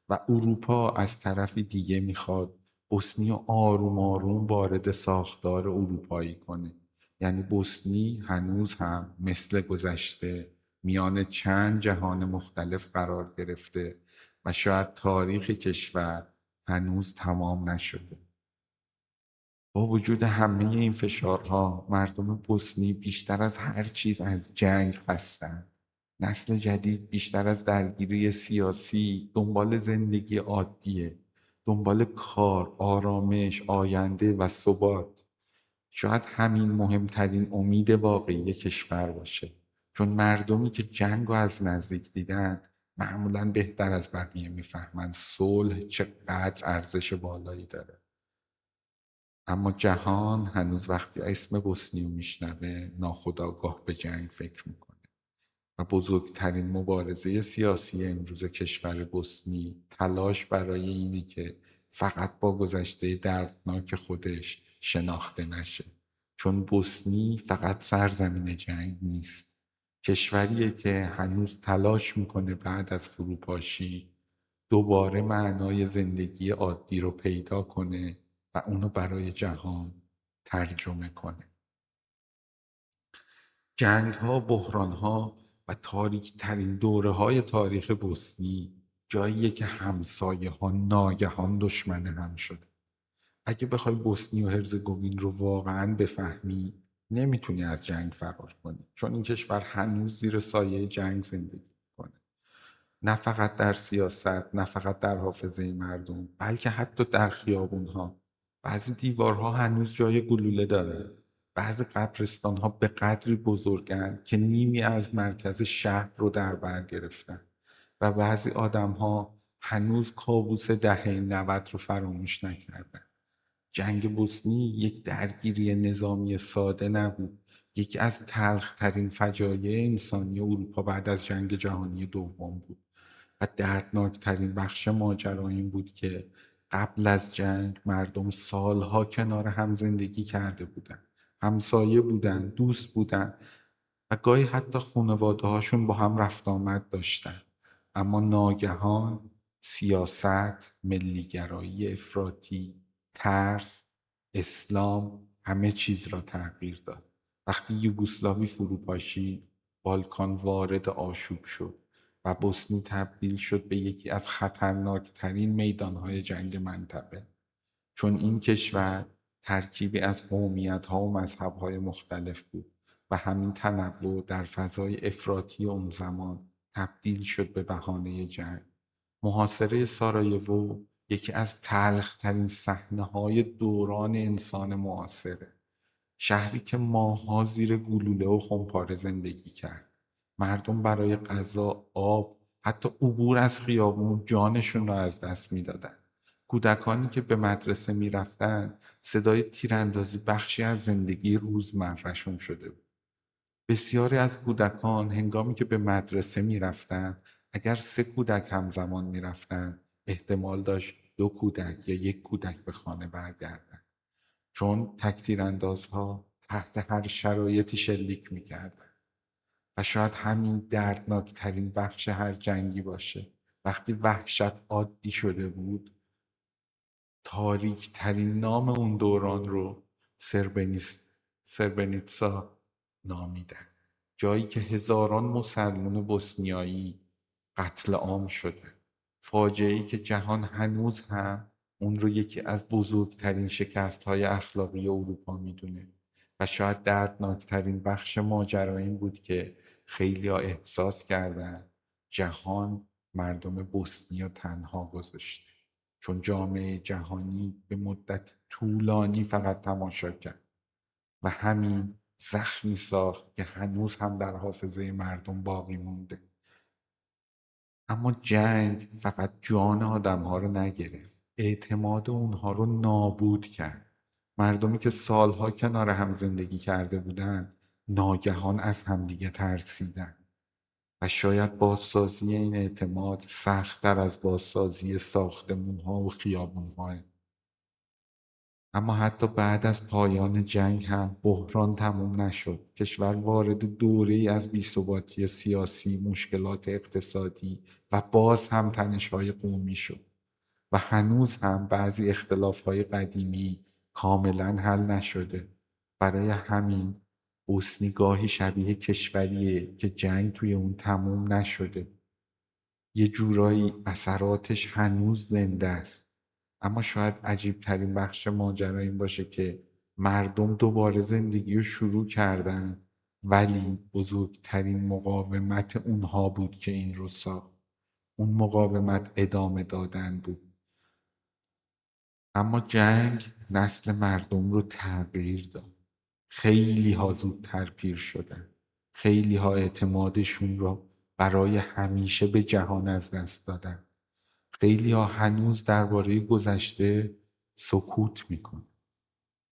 و اروپا از طرفی دیگه میخواد بوسنی رو آروم آروم وارد ساختار اروپایی کنه. یعنی بوسنی هنوز هم مثل گذشته میان چند جهان مختلف قرار گرفته و شاید تاریخ کشور هنوز تمام نشده. با وجود همه این فشارها مردم بوسنی بیشتر از هر چیز از جنگ هستند. نسل جدید بیشتر از درگیری سیاسی دنبال زندگی عادیه، دنبال کار، آرامش، آینده و ثبات. شاید همین مهمترین امید واقعی کشور باشه، چون مردمی که جنگ رو از نزدیک دیدن معمولا بهتر از بقیه میفهمن صلح چقدر ارزش بالایی داره. اما جهان هنوز وقتی اسم بوسنی رو میشنوه ناخودآگاه به جنگ فکر میکنه و بزرگترین مبارزه سیاسی امروز کشور بوسنی تلاش برای اینه که فقط با گذشته دردناک خودش شناخته نشه، چون بوسنی فقط سرزمین جنگ نیست. کشوریه که هنوز تلاش میکنه بعد از فروپاشی دوباره معنای زندگی عادی رو پیدا کنه و اونو برای جهان ترجمه کنه. جنگ ها، بحران ها و تاریک ترین دوره های تاریخ بوسنی جاییه که همسایه ها ناگهان دشمن هم شده. اگه بخوای بوسنی و هرزگوین رو واقعا بفهمی نمیتونی از جنگ فرار کنی، چون این کشور هنوز زیر سایه جنگ زندگی کنه. نه فقط در سیاست، نه فقط در حافظه مردم، بلکه حتی در خیابونها. بعضی دیوارها هنوز جای گلوله داره. بعضی قبرستانها به قدری بزرگن که نیمی از مرکز شهر رو در بر گرفتن و بعضی آدمها هنوز کابوس دهه 90 رو فراموش نکردن. جنگ بوسنی یک درگیری نظامی ساده نبود، یکی از تلخ‌ترین فجایع انسانی اروپا بعد از جنگ جهانی دوم بود و دردناکترین بخش ماجرا این بود که قبل از جنگ مردم سالها کنار هم زندگی کرده بودن، همسایه بودن، دوست بودن و گاهی حتی خانواده هاشون با هم رفت آمد داشتن. اما ناگهان سیاست، ملیگرایی افراطی، ترس، اسلام همه چیز را تغییر داد. وقتی یوگسلاوی فروپاشید بالکان وارد آشوب شد و بوسنی تبدیل شد به یکی از خطرناکترین میدانهای جنگ منطقه، چون این کشور ترکیبی از قومیت‌ها و مذهب‌های مختلف بود و همین تنوع در فضای افراطی اون زمان تبدیل شد به بهانه جنگ. محاصره سارایوو یکی از تلخ‌ترین صحنه‌های دوران انسان معاصره. شهری که ماه‌ها زیر گلوله و خمپاره زندگی کرد. مردم برای غذا، آب، حتی عبور از خیابون جانشون را از دست میدادن. کودکانی که به مدرسه میرفتن صدای تیراندازی بخشی از زندگی روزمرهشون شده بود. بسیاری از کودکان هنگامی که به مدرسه میرفتن اگر 3 کودک همزمان میرفتن احتمال داشت 2 کودک یا 1 کودک به خانه برگردن، چون تک‌تیراندازها تحت هر شرایطی شلیک میکردن. و شاید همین دردناکترین بخش هر جنگی باشه، وقتی وحشت عادی شده بود تاریک ترین نام اون دوران رو سربرنیتسا نامیدن، جایی که هزاران مسلمان بوسنیایی قتل عام شده، فاجعه‌ای که جهان هنوز هم اون رو یکی از بزرگترین شکست‌های اخلاقی اروپا میدونه و شاید دردناکترین بخش ماجرا این بود که خیلی‌ها احساس کردن جهان مردم بوسنی رو تنها گذاشته، چون جامعه جهانی به مدت طولانی فقط تماشا کرد و همین زخمی ساخت که هنوز هم در حافظه مردم باقی مونده. اما جنگ فقط جان آدم‌ها رو نگرفت، اعتماد اونها رو نابود کرد. مردمی که سالها کنار هم زندگی کرده بودن ناگهان از همدیگه ترسیدن و شاید بازسازی این اعتماد سخت‌تر از بازسازی ساختمون‌ها و خیابون‌ها. اما حتی بعد از پایان جنگ هم بحران تموم نشد. کشور وارد دوره‌ای از بی‌ثباتی سیاسی، مشکلات اقتصادی و باز هم تنش‌های قومی شد و هنوز هم بعضی اختلاف‌های قدیمی کاملاً حل نشده. برای همین بوسنی گاهی شبیه کشوریه که جنگ توی اون تموم نشده، یه جورایی اثراتش هنوز زنده است. اما شاید عجیب ترین بخش ماجرا این باشه که مردم دوباره زندگی رو شروع کردن، ولی بزرگترین مقاومت اونها بود که این رو ساخت. اون مقاومت ادامه دادن بود. اما جنگ نسل مردم رو تغییر داد. خیلی ها زودتر پیر شدن. خیلی ها اعتمادشون رو برای همیشه به جهان از دست دادن. خیلی ها هنوز درباره گذشته سکوت میکن،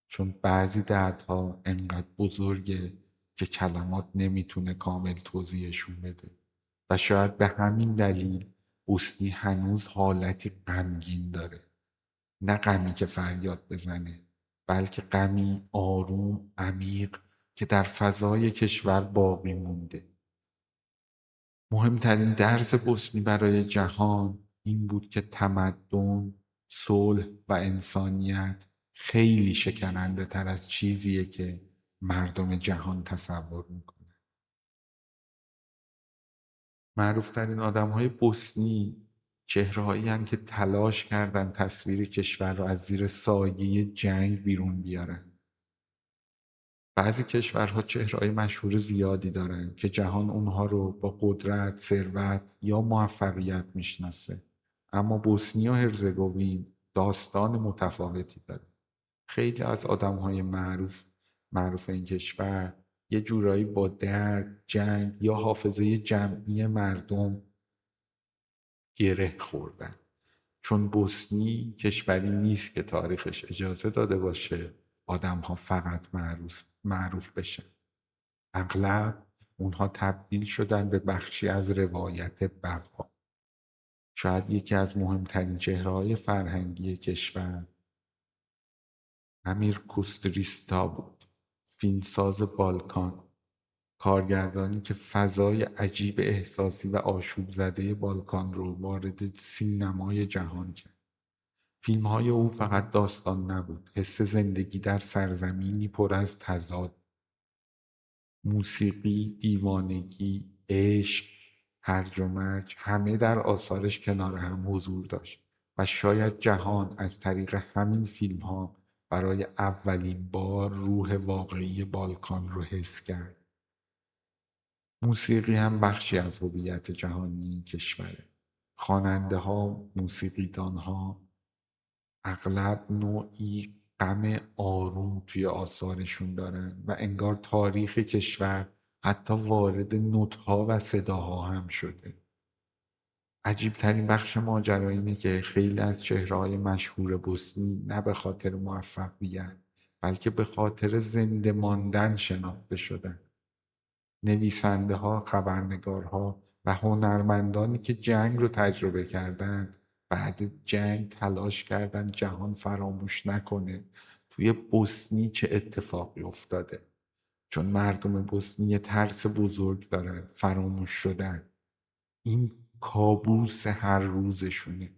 چون بعضی دردها انقدر بزرگه که کلمات نمیتونه کامل توضیحشون بده و شاید به همین دلیل بوسنی هنوز حالتی غمگین داره. نه غمی که فریاد بزنه، بلکه غمی آروم، عمیق که در فضای کشور باقی مونده. مهمترین درس بوسنی برای جهان این بود که تمدن، صلح و انسانیت خیلی شکننده تر از چیزیه که مردم جهان تصور میکنه. معروفترین آدم های بوسنی چهرهایی هستند که تلاش کردن تصویر کشور رو از زیر سایه جنگ بیرون بیارن. بعضی کشورها چهره‌های مشهور زیادی دارن که جهان اونها رو با قدرت، ثروت یا موفقیت میشناسه. اما بوسنی و هرزگوین داستان متفاوتی داره. خیلی از آدم‌های معروف این کشور یه جورایی با درد، جنگ یا حافظه جمعی مردم گره خوردن. چون بوسنی کشوری نیست که تاریخش اجازه داده باشه آدم‌ها فقط معروف بشن. اغلب اونها تبدیل شدن به بخشی از روایت بقا. شاید یکی از مهمترین چهره‌های فرهنگی کشور امیر کوستریستا بود، فیلمساز بالکان، کارگردانی که فضای عجیب احساسی و آشوب زده بالکان رو وارد سینمای جهان کرد. فیلم‌های او فقط داستان نبود، حس زندگی در سرزمینی پر از تضاد. موسیقی، دیوانگی، عشق، هرج و مرج همه در آثارش کنار هم حضور داشت و شاید جهان از طریق همین فیلم ها برای اولین بار روح واقعی بالکان رو حس کرد. موسیقی هم بخشی از هویت جهانی این کشوره. خواننده ها، موسیقیدان ها اغلب نوعی غم آروم توی آثارشون دارن و انگار تاریخ کشور حتی وارد نوت‌ها و صداها هم شده. عجیب ترین بخش ماجرا اینه که خیلی از چهره‌های مشهور بوسنی نه به خاطر موفقیت بلکه به خاطر زنده ماندن شناخته شدن. نویسنده ها، خبرنگارها و هنرمندانی که جنگ رو تجربه کردند بعد جنگ تلاش کردند جهان فراموش نکنه توی بوسنی چه اتفاقی افتاده، چون مردم بوسنی یه ترس بزرگ دارن، فراموش شدن. این کابوس هر روزشونه.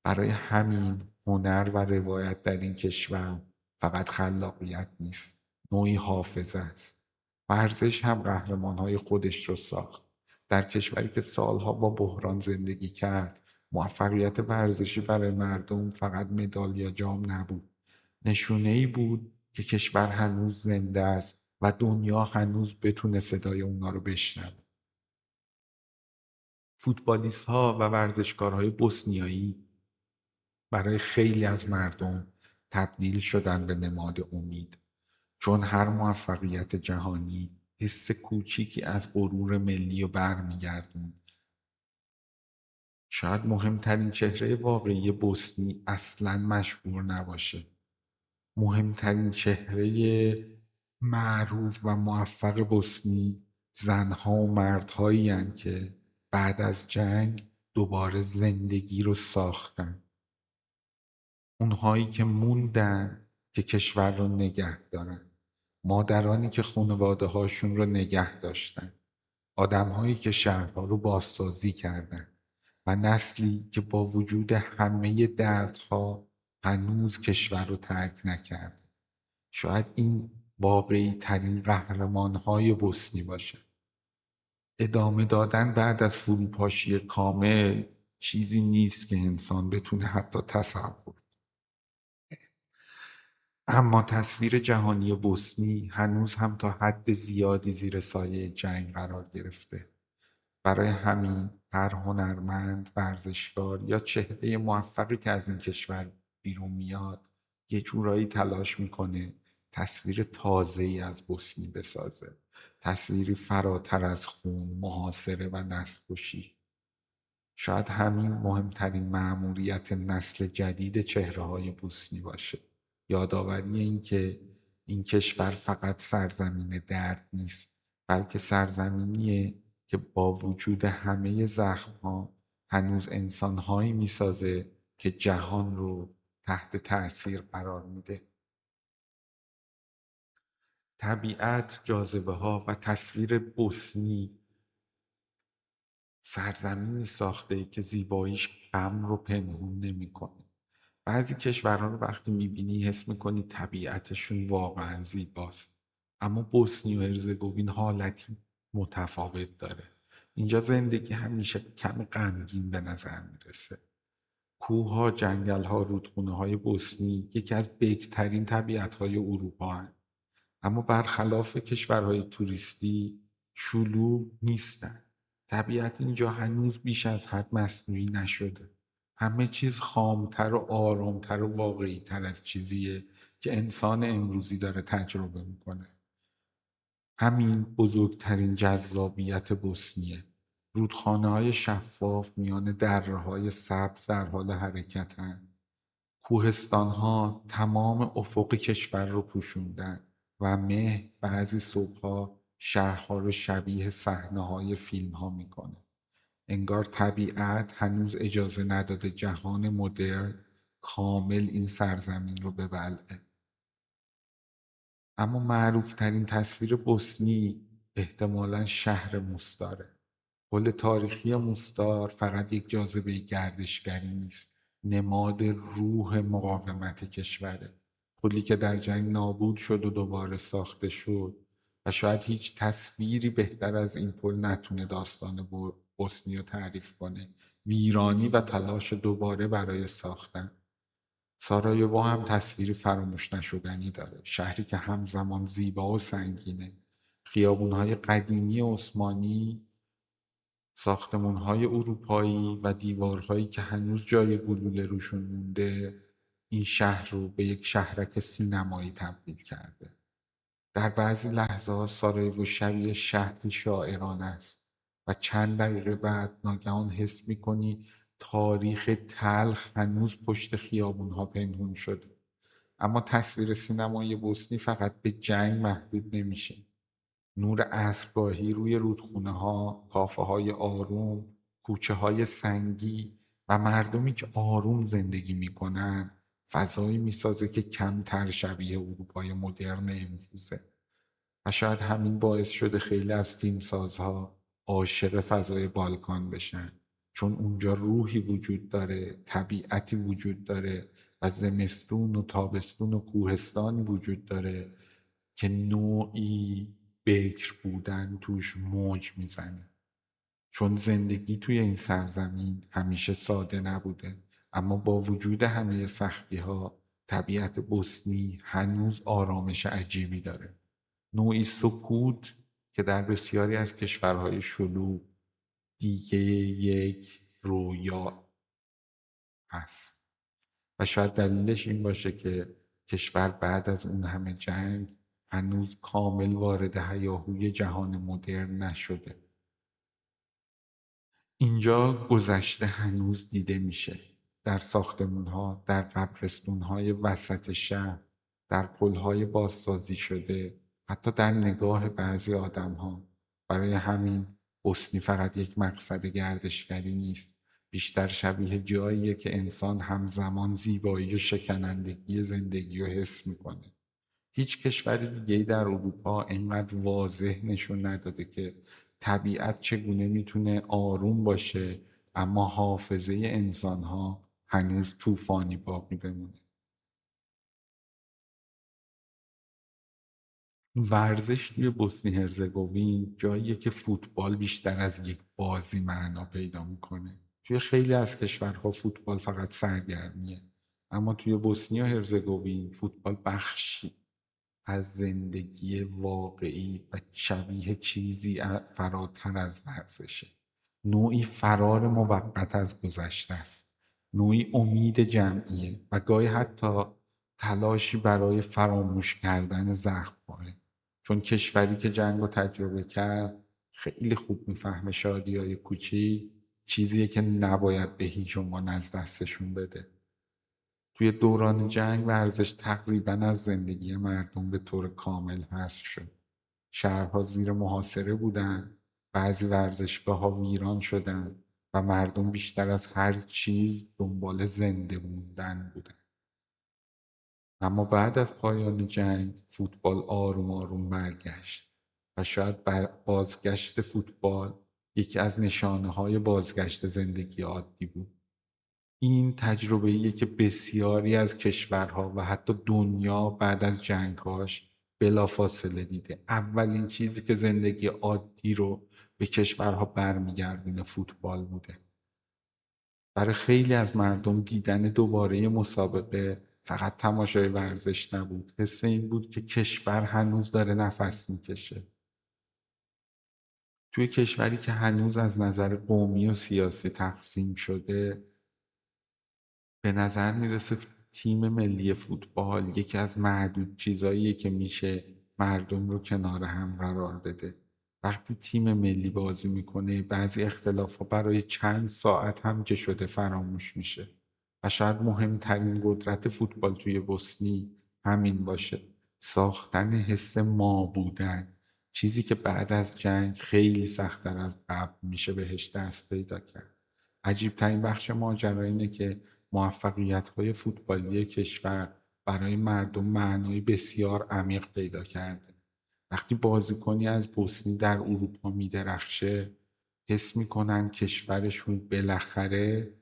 برای همین هنر و روایت در این کشور فقط خلاقیت نیست، نوعی حافظه است. ورزش هم قهرمانهای خودش رو ساخت. در کشوری که سالها با بحران زندگی کرد، موفقیت ورزشی برای مردم فقط مدال یا جام نبود. نشونه‌ای بود که کشور هنوز زنده است و دنیا هنوز بتونه صدای اونا رو بشنوه. فوتبالیست‌ها و ورزشکارهای بوسنیایی برای خیلی از مردم تبدیل شدن به نماد امید، چون هر موفقیت جهانی حس کوچیکی از غرور ملی رو برمیگردون. شاید مهمترین چهره واقعی بوسنی اصلاً مشهور نباشه. مهمترین چهره معروف و موفق بوسنی زنها و مردهایی هستند که بعد از جنگ دوباره زندگی رو ساختن. اونهایی که موندن که کشور رو نگه دارن، مادرانی که خانواده هاشون رو نگه داشتن، آدمهایی که شهرها رو بازسازی کردن و نسلی که با وجود همه دردها هنوز کشور رو ترک نکرد. شاید این واقعی ترین قهرمان های بوسنی باشه. ادامه دادن بعد از فروپاشی کامل چیزی نیست که انسان بتونه حتی تصور. اما تصویر جهانی بوسنی هنوز هم تا حد زیادی زیر سایه جنگ قرار گرفته. برای همین هر هنرمند، ورزشکار یا چهره موفقی که از این کشور بیرون میاد یه جورایی تلاش میکنه تصویر تازه‌ای از بوسنی بسازه، تصویری فراتر از خون، محاصره و نسل‌کشی. شاید همین مهمترین مأموریت نسل جدید چهره‌های بوسنی باشه. یادآوری این که این کشور فقط سرزمین درد نیست، بلکه سرزمینیه که با وجود همه زخم‌ها هنوز انسان‌هایی میسازه که جهان رو تحت تأثیر قرار میده. طبیعت، جاذبه‌ها و تصویر بوسنی سرزمینی ساخته که زیباییش غم رو پنهون نمیکنه. بعضی کشورها رو وقتی میبینی حس میکنی طبیعتشون واقعا زیباست، اما بوسنی و هرزگوین حالتی متفاوت داره. اینجا زندگی همیشه کمی غمگین به نظر میرسه. کوهها، جنگلها، رودخونه های بوسنی یکی از بکرترین طبیعت های اروپا هستند. اما برخلاف کشورهای توریستی شلوغ نیستن. طبیعت اینجا هنوز بیش از حد مصنوعی نشده. همه چیز خامتر و آرامتر و واقعیتر از چیزیه که انسان امروزی داره تجربه میکنه. همین بزرگترین جذابیت بوسنیه. رودخانه‌های شفاف میان دره‌های سبز در حال حرکتن. کوهستان‌ها تمام افق کشور رو پوشوندن و مه بعضی صبح‌ها شهرها رو شبیه صحنه‌های فیلم‌ها میکنه. انگار طبیعت هنوز اجازه نداده جهان مدرن کامل این سرزمین رو ببلعه. اما معروفترین تصویر بوسنی احتمالاً شهر موستاره. پل تاریخی موستار فقط یک جاذبه گردشگری نیست، نماد روح مقاومت کشوره. پلی که در جنگ نابود شد و دوباره ساخته شد و شاید هیچ تصویری بهتر از این پل نتونه داستان بوسنی رو تعریف کنه. ویرانی و تلاش دوباره برای ساختن. سارایوو هم تصویری فراموش نشدنی داره، شهری که همزمان زیبا و سنگینه. خیابون‌های قدیمی عثمانی، ساختمان‌های اروپایی و دیوارهایی که هنوز جای گلوله روشون مونده این شهر رو به یک شهرک سینمایی تبدیل کرده. در بعضی لحظات سارایوو شبیه شهری شاعرانه است و چند دقیقه بعد ناگهان حس می‌کنی تاریخ تلخ هنوز پشت خیابون‌ها پنهون شده. اما تصویر سینمایی بوسنی فقط به جنگ محدود نمیشه. نور عصرگاهی روی رودخونه‌ها، کافه‌های آروم، کوچه‌های سنگی و مردمی که آروم زندگی می‌کنن فضایی می‌سازه که کمتر شبیه اروپای مدرن امروزه. و شاید همین باعث شده خیلی از فیلمسازها عاشق فضای بالکان بشن، چون اونجا روحی وجود داره، طبیعتی وجود داره و زمستون و تابستون و کوهستانی وجود داره که نوعی بکر بودن توش موج میزنه. چون زندگی توی این سرزمین همیشه ساده نبوده، اما با وجود همه سختی ها طبیعت بوسنی هنوز آرامش عجیبی داره. نوعی سکوت که در بسیاری از کشورهای شلوغ دیگه یک رویا هست. و شاید دلیلش این باشه که کشور بعد از اون همه جنگ هنوز کامل وارد هیاهوی جهان مدرن نشده. اینجا گذشته هنوز دیده میشه، در ساختمونها، در قبرستونهای وسط شهر، در پلهای بازسازی شده، حتی در نگاه بعضی آدمها. برای همین بوسنی فقط یک مقصد گردشگری نیست، بیشتر شبیه جاییه که انسان همزمان زیبایی و شکنندگی زندگی رو حس میکنه. هیچ کشور دیگه‌ای در اروپا اینقدر واضح نشون نداده که طبیعت چگونه میتونه آروم باشه اما حافظه انسانها هنوز طوفانی باقی بمونه. ورزش توی بوسنی هرزگوین جاییه که فوتبال بیشتر از یک بازی معنا پیدا میکنه. توی خیلی از کشورها فوتبال فقط سرگرمیه، اما توی بوسنی و هرزگوین فوتبال بخشی از زندگی واقعی و شبیه چیزی فراتر از ورزشه. نوعی فرار موقت از گذشته است، نوعی امید جمعیه و گاهی حتی تلاشی برای فراموش کردن زخم‌هایی. چون کشوری که جنگ رو تجربه کرد خیلی خوب میفهمه شادی‌های کوچیک چیزیه که نباید به هیچ عنوان از دستشون بده. توی دوران جنگ ورزش تقریبا از زندگی مردم به طور کامل حذف شد. شهرها زیر محاصره بودند، بعضی ورزشگاه‌ها ویران شدند و مردم بیشتر از هر چیز دنبال زنده موندن بودند. اما بعد از پایان جنگ فوتبال آروم آروم برگشت و شاید بازگشت فوتبال یکی از نشانه‌های بازگشت زندگی عادی بود. این تجربه‌ایه که بسیاری از کشورها و حتی دنیا بعد از جنگ‌هاش بلافاصله دیده. اولین چیزی که زندگی عادی رو به کشورها برمیگردونه فوتبال بوده. برای خیلی از مردم دیدن دوباره مسابقه فقط تماشای ورزش نبود، حس این بود که کشور هنوز داره نفس میکشه. توی کشوری که هنوز از نظر قومی و سیاسی تقسیم شده، به نظر میرسه تیم ملی فوتبال یکی از معدود چیزاییه که میشه مردم رو کنار هم قرار بده. وقتی تیم ملی بازی میکنه بعضی اختلافات برای چند ساعت هم که شده فراموش میشه و شاید مهمترین قدرت فوتبال توی بوسنی همین باشه، ساختن حس ما بودن، چیزی که بعد از جنگ خیلی سخت‌تر از قبل میشه بهش دست پیدا کرد. عجیبترین بخش ماجرا اینه که موفقیت‌های فوتبالی کشور برای مردم معنای بسیار عمیق پیدا کرده. وقتی بازیکنی از بوسنی در اروپا میدرخشه حس میکنن کشورشون بالاخره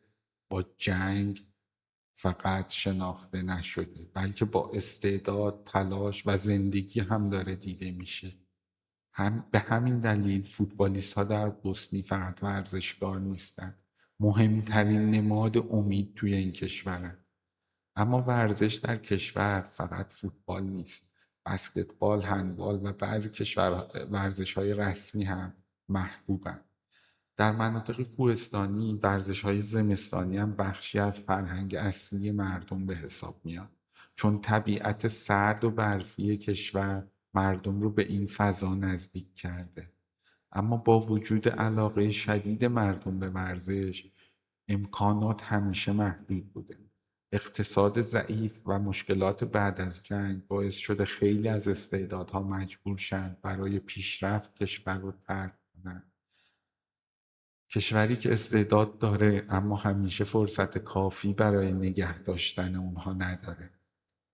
با جنگ فقط شناخته نشده بلکه با استعداد، تلاش و زندگی هم داره دیده میشه. به همین دلیل فوتبالیست ها در بوسنی فقط ورزشکار نیستن، مهمترین نماد امید توی این کشورن. اما ورزش در کشور فقط فوتبال نیست، بسکتبال، هندبال و بعضی کشور ورزش های رسمی هم محبوبن. در مناطق کوهستانی ورزش های زمستانی هم بخشی از فرهنگ اصلی مردم به حساب میاد، چون طبیعت سرد و برفی کشور مردم رو به این فضا نزدیک کرده. اما با وجود علاقه شدید مردم به ورزش، امکانات همیشه محدود بوده. اقتصاد ضعیف و مشکلات بعد از جنگ باعث شده خیلی از استعدادها مجبور شن برای پیشرفت کشور رو ترک کنن. کشوری که استعداد داره اما همیشه فرصت کافی برای نگه داشتن اونها نداره.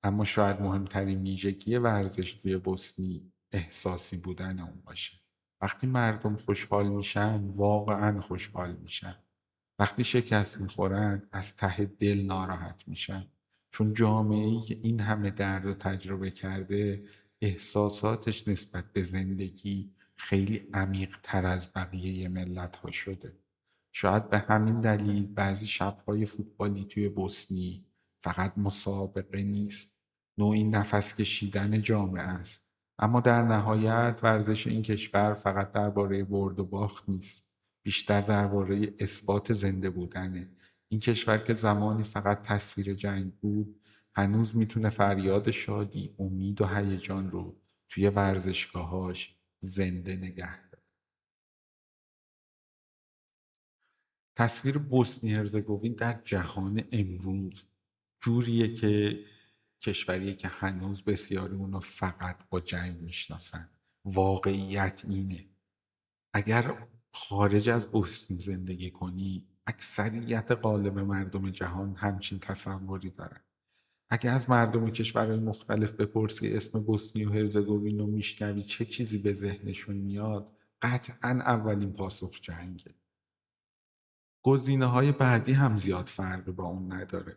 اما شاید مهمترین ویژگی ورزش توی بوسنی احساسی بودن اون باشه. وقتی مردم خوشحال میشن واقعا خوشحال میشن. وقتی شکست میخورن از ته دل ناراحت میشن، چون جامعه‌ای که این همه درد رو تجربه کرده احساساتش نسبت به زندگی خیلی عمیق تر از بقیه ملت ها شده. شاید به همین دلیل بعضی شب‌های فوتبالی توی بوسنی فقط مسابقه نیست، نوعی نفس کشیدن جامعه است. اما در نهایت ورزش این کشور فقط درباره برد و باخت نیست، بیشتر درباره اثبات زنده بودنه. این کشور که زمانی فقط تصویر جنگ بود، هنوز میتونه فریاد شادی، امید و هیجان رو توی ورزشگاهاش زنده نگه داره. تصویر بوسنی هرزگوین در جهان امروز جوریه که کشوریه که هنوز بسیاری اونو فقط با جنگ میشناسن. واقعیت اینه. اگر خارج از بوسنی زندگی کنی، اکثریت غالب مردم جهان همچین تصوری دارن. اگر از مردم کشورهای مختلف بپرسی اسم بوسنی و هرزگوین رو میشنوی چه چیزی به ذهنشون میاد، قطعا اولین پاسخ جنگه. گزینه‌های بعدی هم زیاد فرقی با اون نداره.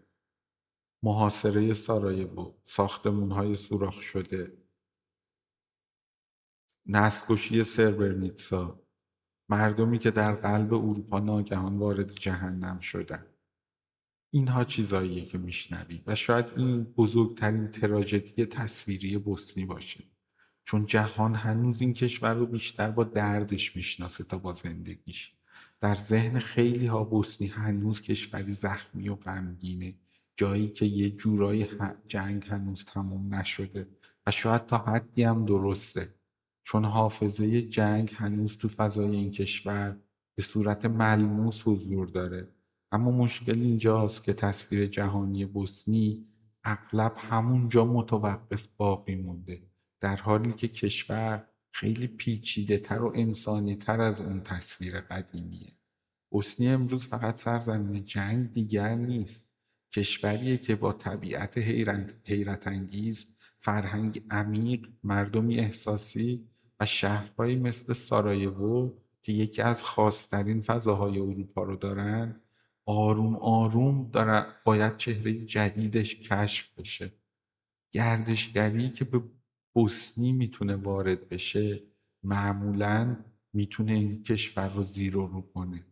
محاصره سارایوو، ساختمان‌های سوراخ شده، نسل‌کشی سربرنیتسا، مردمی که در قلب اروپا ناگهان وارد جهنم شدن. اینها چیزاییه که میشنوی و شاید این بزرگترین تراژدی تصویری بوسنی باشه، چون جهان هنوز این کشور رو بیشتر با دردش میشناسه تا با زندگیش. در ذهن خیلی ها بوسنی هنوز کشوری زخمی و غمگینه، جایی که یه جورای جنگ هنوز تموم نشده و شاید تا حدی هم درسته، چون حافظه جنگ هنوز تو فضای این کشور به صورت ملموس حضور داره. اما مشکل اینجاست که تصویر جهانی بوسنی اغلب همونجا متوقف باقی مونده، در حالی که کشور خیلی پیچیده تر و انسانی تر از اون تصویر قدیمیه. بوسنی امروز فقط سرزمین جنگ دیگر نیست، کشوریه که با طبیعت حیرت انگیز، فرهنگ عمیق، مردمی احساسی و شهرهایی مثل سارایوو که یکی از خاصترین فضاهای اروپا رو دارن، آروم آروم باید چهره جدیدش کشف بشه. گردشگری که به بوسنی میتونه وارد بشه معمولاً میتونه این کشور رو زیر و رو کنه.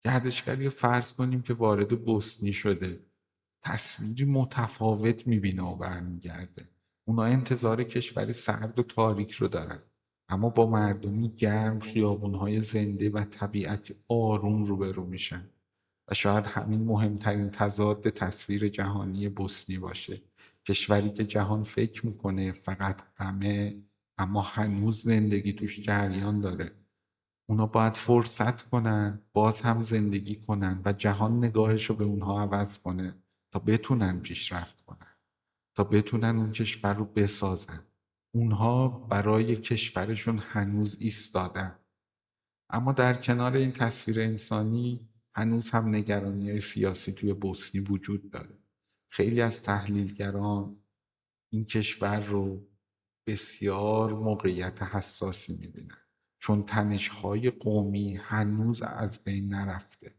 گردشگری رو فرض کنیم که وارد بوسنی شده، تصویری متفاوت میبینه و برمیگرده. اونا انتظار کشوری سرد و تاریک رو دارن، اما با مردمی گرم، خیابونهای زنده و طبیعتی آروم روبرو میشن. و شاید همین مهمترین تضاد تصویر جهانی بوسنی باشه. کشوری که جهان فکر میکنه فقط غمه، اما هنوز زندگی توش جریان داره. اونا باید فرصت کنن، باز هم زندگی کنن و جهان نگاهش رو به اونها عوض کنه تا بتونن پیشرفت کنن، تا بتونن اون کشور رو بسازن. اونها برای کشورشون هنوز ایستادن. اما در کنار این تصویر انسانی هنوز هم نگرانی سیاسی توی بوسنی وجود داره. خیلی از تحلیلگران این کشور رو بسیار موقعیت حساسی میبینن، چون تنش‌های قومی هنوز از بین نرفته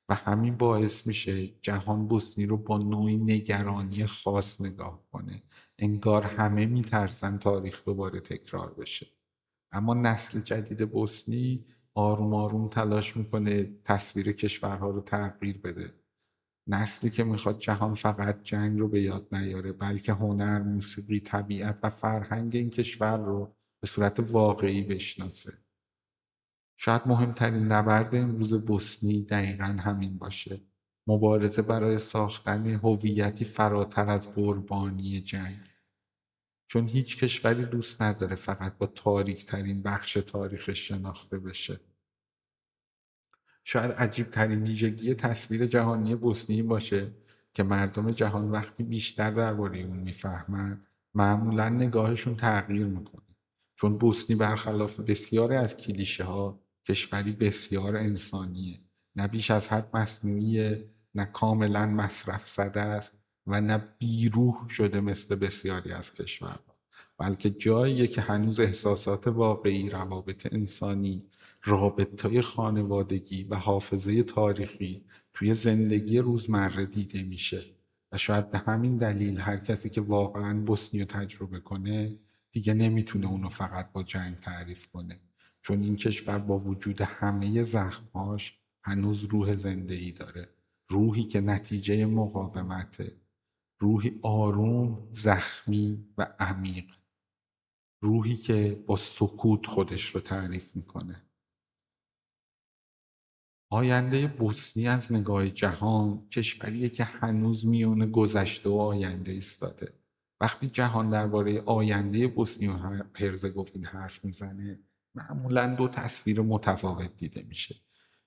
و همین باعث میشه جهان بوسنی رو با نوعی نگرانی خاص نگاه کنه، انگار همه میترسن تاریخ دوباره تکرار بشه. اما نسل جدید بوسنی آروم آروم تلاش میکنه تصویر کشورها رو تغییر بده. نسلی که میخواد جهان فقط جنگ رو به یاد نیاره، بلکه هنر، موسیقی، طبیعت و فرهنگ این کشور رو به صورت واقعی بشناسه. شاید مهمترین نبرد امروز بوسنی دقیقا همین باشه. مبارزه برای ساختن هویتی فراتر از قربانی جنگ. چون هیچ کشوری دوست نداره فقط با تاریک ترین بخش تاریخش شناخته بشه. شاید عجیب ترین ویژگی تصویر جهانی بوسنی این باشه که مردم جهان وقتی بیشتر درباره اون میفهمن معمولا نگاهشون تغییر میکنه، چون بوسنی برخلاف بسیاری از کلیشه ها کشوری بسیار انسانیه، نه بیش از حد مصنوعیه، نه کاملا مصرف زده است و نه بیروح شده مثل بسیاری از کشورها، بلکه جاییه که هنوز احساسات واقعی، روابط انسانی رابطه‌های خانوادگی و حافظه تاریخی توی زندگی روزمره دیده میشه و شاید به همین دلیل هر کسی که واقعا بوسنی رو تجربه کنه دیگه نمیتونه اونو فقط با جنگ تعریف کنه، چون این کشور با وجود همه زخمهاش هنوز روح زنده‌ای داره، روحی که نتیجه مقاومته، روحی آروم، زخمی و عمیق، روحی که با سکوت خودش رو تعریف میکنه. آینده بوسنی از نگاه جهان کشوریه که هنوز میون گذشته و آینده ایستاده. وقتی جهان درباره آینده بوسنی و هرزگوین حرف میزنه معمولا دو تصویر متفاوت دیده میشه.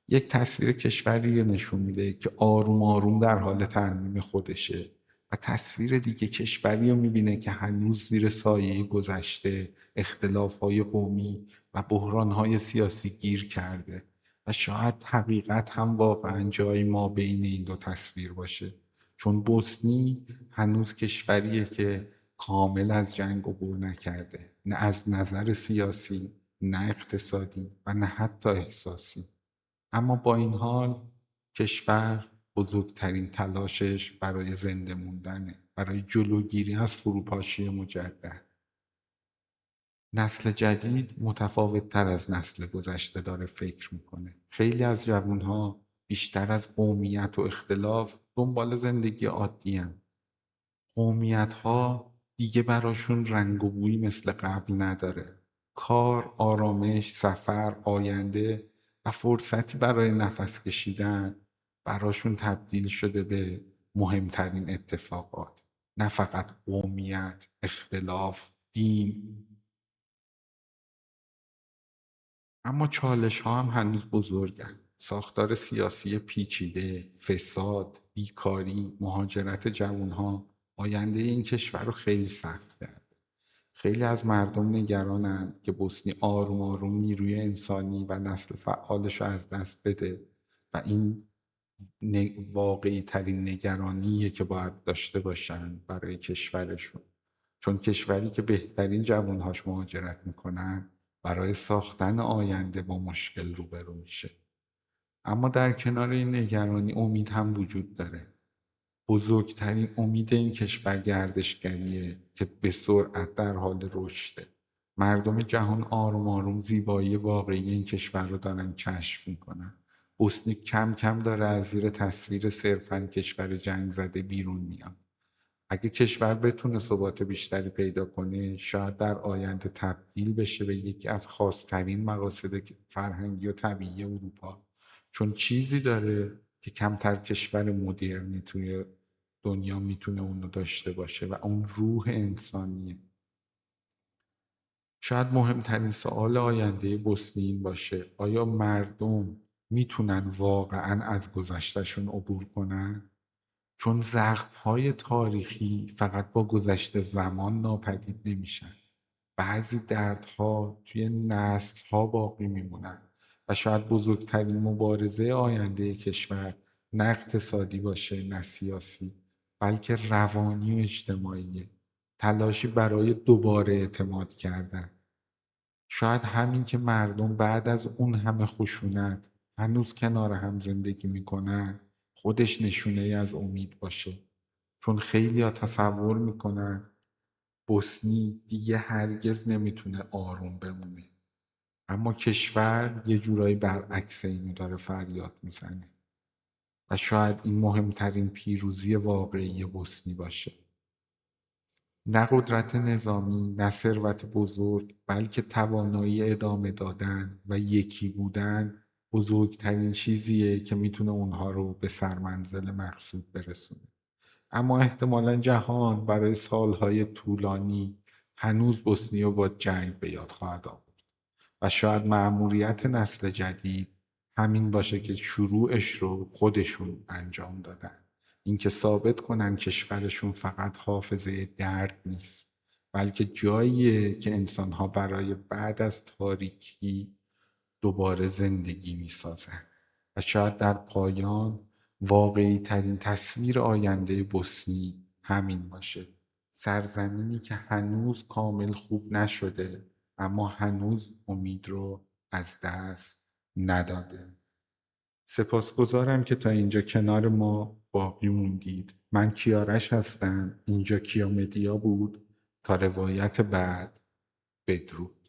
یک تصویر کشوری نشون میده که آروم آروم در حال ترمیم خودشه و تصویر دیگه کشوری رو میبینه که هنوز زیر سایه گذشته، اختلافهای قومی و بحرانهای سیاسی گیر کرده و شاید حقیقت هم واقعا جای ما بین این دو تصویر باشه، چون بوسنی هنوز کشوریه که کامل از جنگ عبور نکرده، نه از نظر سیاسی، نه اقتصادی و نه حتی احساسی. اما با این حال کشور بزرگترین تلاشش برای زنده موندنه، برای جلوگیری از فروپاشی مجدد. نسل جدید متفاوت تر از نسل گذشته داره فکر میکنه. خیلی از جوانها بیشتر از قومیت و اختلاف دنبال زندگی عادی هن. قومیت ها دیگه براشون رنگ و بویی مثل قبل نداره. کار، آرامش، سفر، آینده و فرصتی برای نفس کشیدن براشون تبدیل شده به مهمترین اتفاقات، نه فقط قومیت، اختلاف، دین. اما چالش ها هم هنوز بزرگن. ساختار سیاسی پیچیده، فساد، بیکاری، مهاجرت جوانها آینده این کشور رو خیلی سخت کرد. خیلی از مردم نگرانند که بوسنی آروم آروم نیروی انسانی و نسل فعالش رو از دست بده و این واقعی ترین نگرانیه که باید داشته باشن برای کشورشون، چون کشوری که بهترین جوانهاش مهاجرت میکنن برای ساختن آینده با مشکل روبرو میشه. اما در کنار این نگرانی امید هم وجود داره. بزرگترین امید این کشور گردشگریه که به سرعت در حال رشده. مردم جهان آروم آروم زیبایی واقعی این کشور رو دارن کشف میکنن. بوسنی کم کم داره از زیر تصویر صرفاً کشور جنگ زده بیرون میاد. اگه کشور بتونه ثبات بیشتری پیدا کنه شاید در آینده تبدیل بشه به یکی از خاصترین مقاصد فرهنگی و طبیعی اروپا، چون چیزی داره که کمتر کشور مدرنی توی دنیا میتونه اونو داشته باشه و اون روح انسانیه. شاید مهمترین سوال آینده بوسنی این باشه: آیا مردم میتونن واقعا از گذشتهشون عبور کنن؟ چون زخم‌های تاریخی فقط با گذشت زمان ناپدید نمیشن. بعضی دردها توی نسل‌ها باقی میمونن و شاید بزرگترین مبارزه آینده کشور نه اقتصادی باشه، نه سیاسی، بلکه روانی و اجتماعیه. تلاشی برای دوباره اعتماد کردن. شاید همین که مردم بعد از اون همه خشونت هنوز کنار هم زندگی میکنن خودش نشونه ای از امید باشه، چون خیلی ها تصور میکنن بوسنی دیگه هرگز نمیتونه آروم بمونه، اما کشور یه جورایی برعکس اینو داره فریاد میزنه و شاید این مهمترین پیروزی واقعی بوسنی باشه. نه قدرت نظامی، نه ثروت بزرگ، بلکه توانایی ادامه دادن و یکی بودن بزرگترین چیزیه که میتونه اونها رو به سرمنزل مقصود برسونه. اما احتمالا جهان برای سالهای طولانی هنوز بوسنی رو با جنگ به یاد خواهد آورد و شاید مأموریت نسل جدید همین باشه که شروعش رو خودشون انجام دادن. اینکه ثابت کنن کشورشون فقط حافظه درد نیست، بلکه جاییه که انسانها برای بعد از تاریکی دوباره زندگی میسازن. و شاید در پایان واقعی ترین تصویر آینده بوسنی همین باشه: سرزمینی که هنوز کامل خوب نشده اما هنوز امید رو از دست نداده. سپاسگزارم که تا اینجا کنار ما باقی موندید. من کیارش هستم. اینجا کیامدیا بود. تا روایت بعد، بدرود.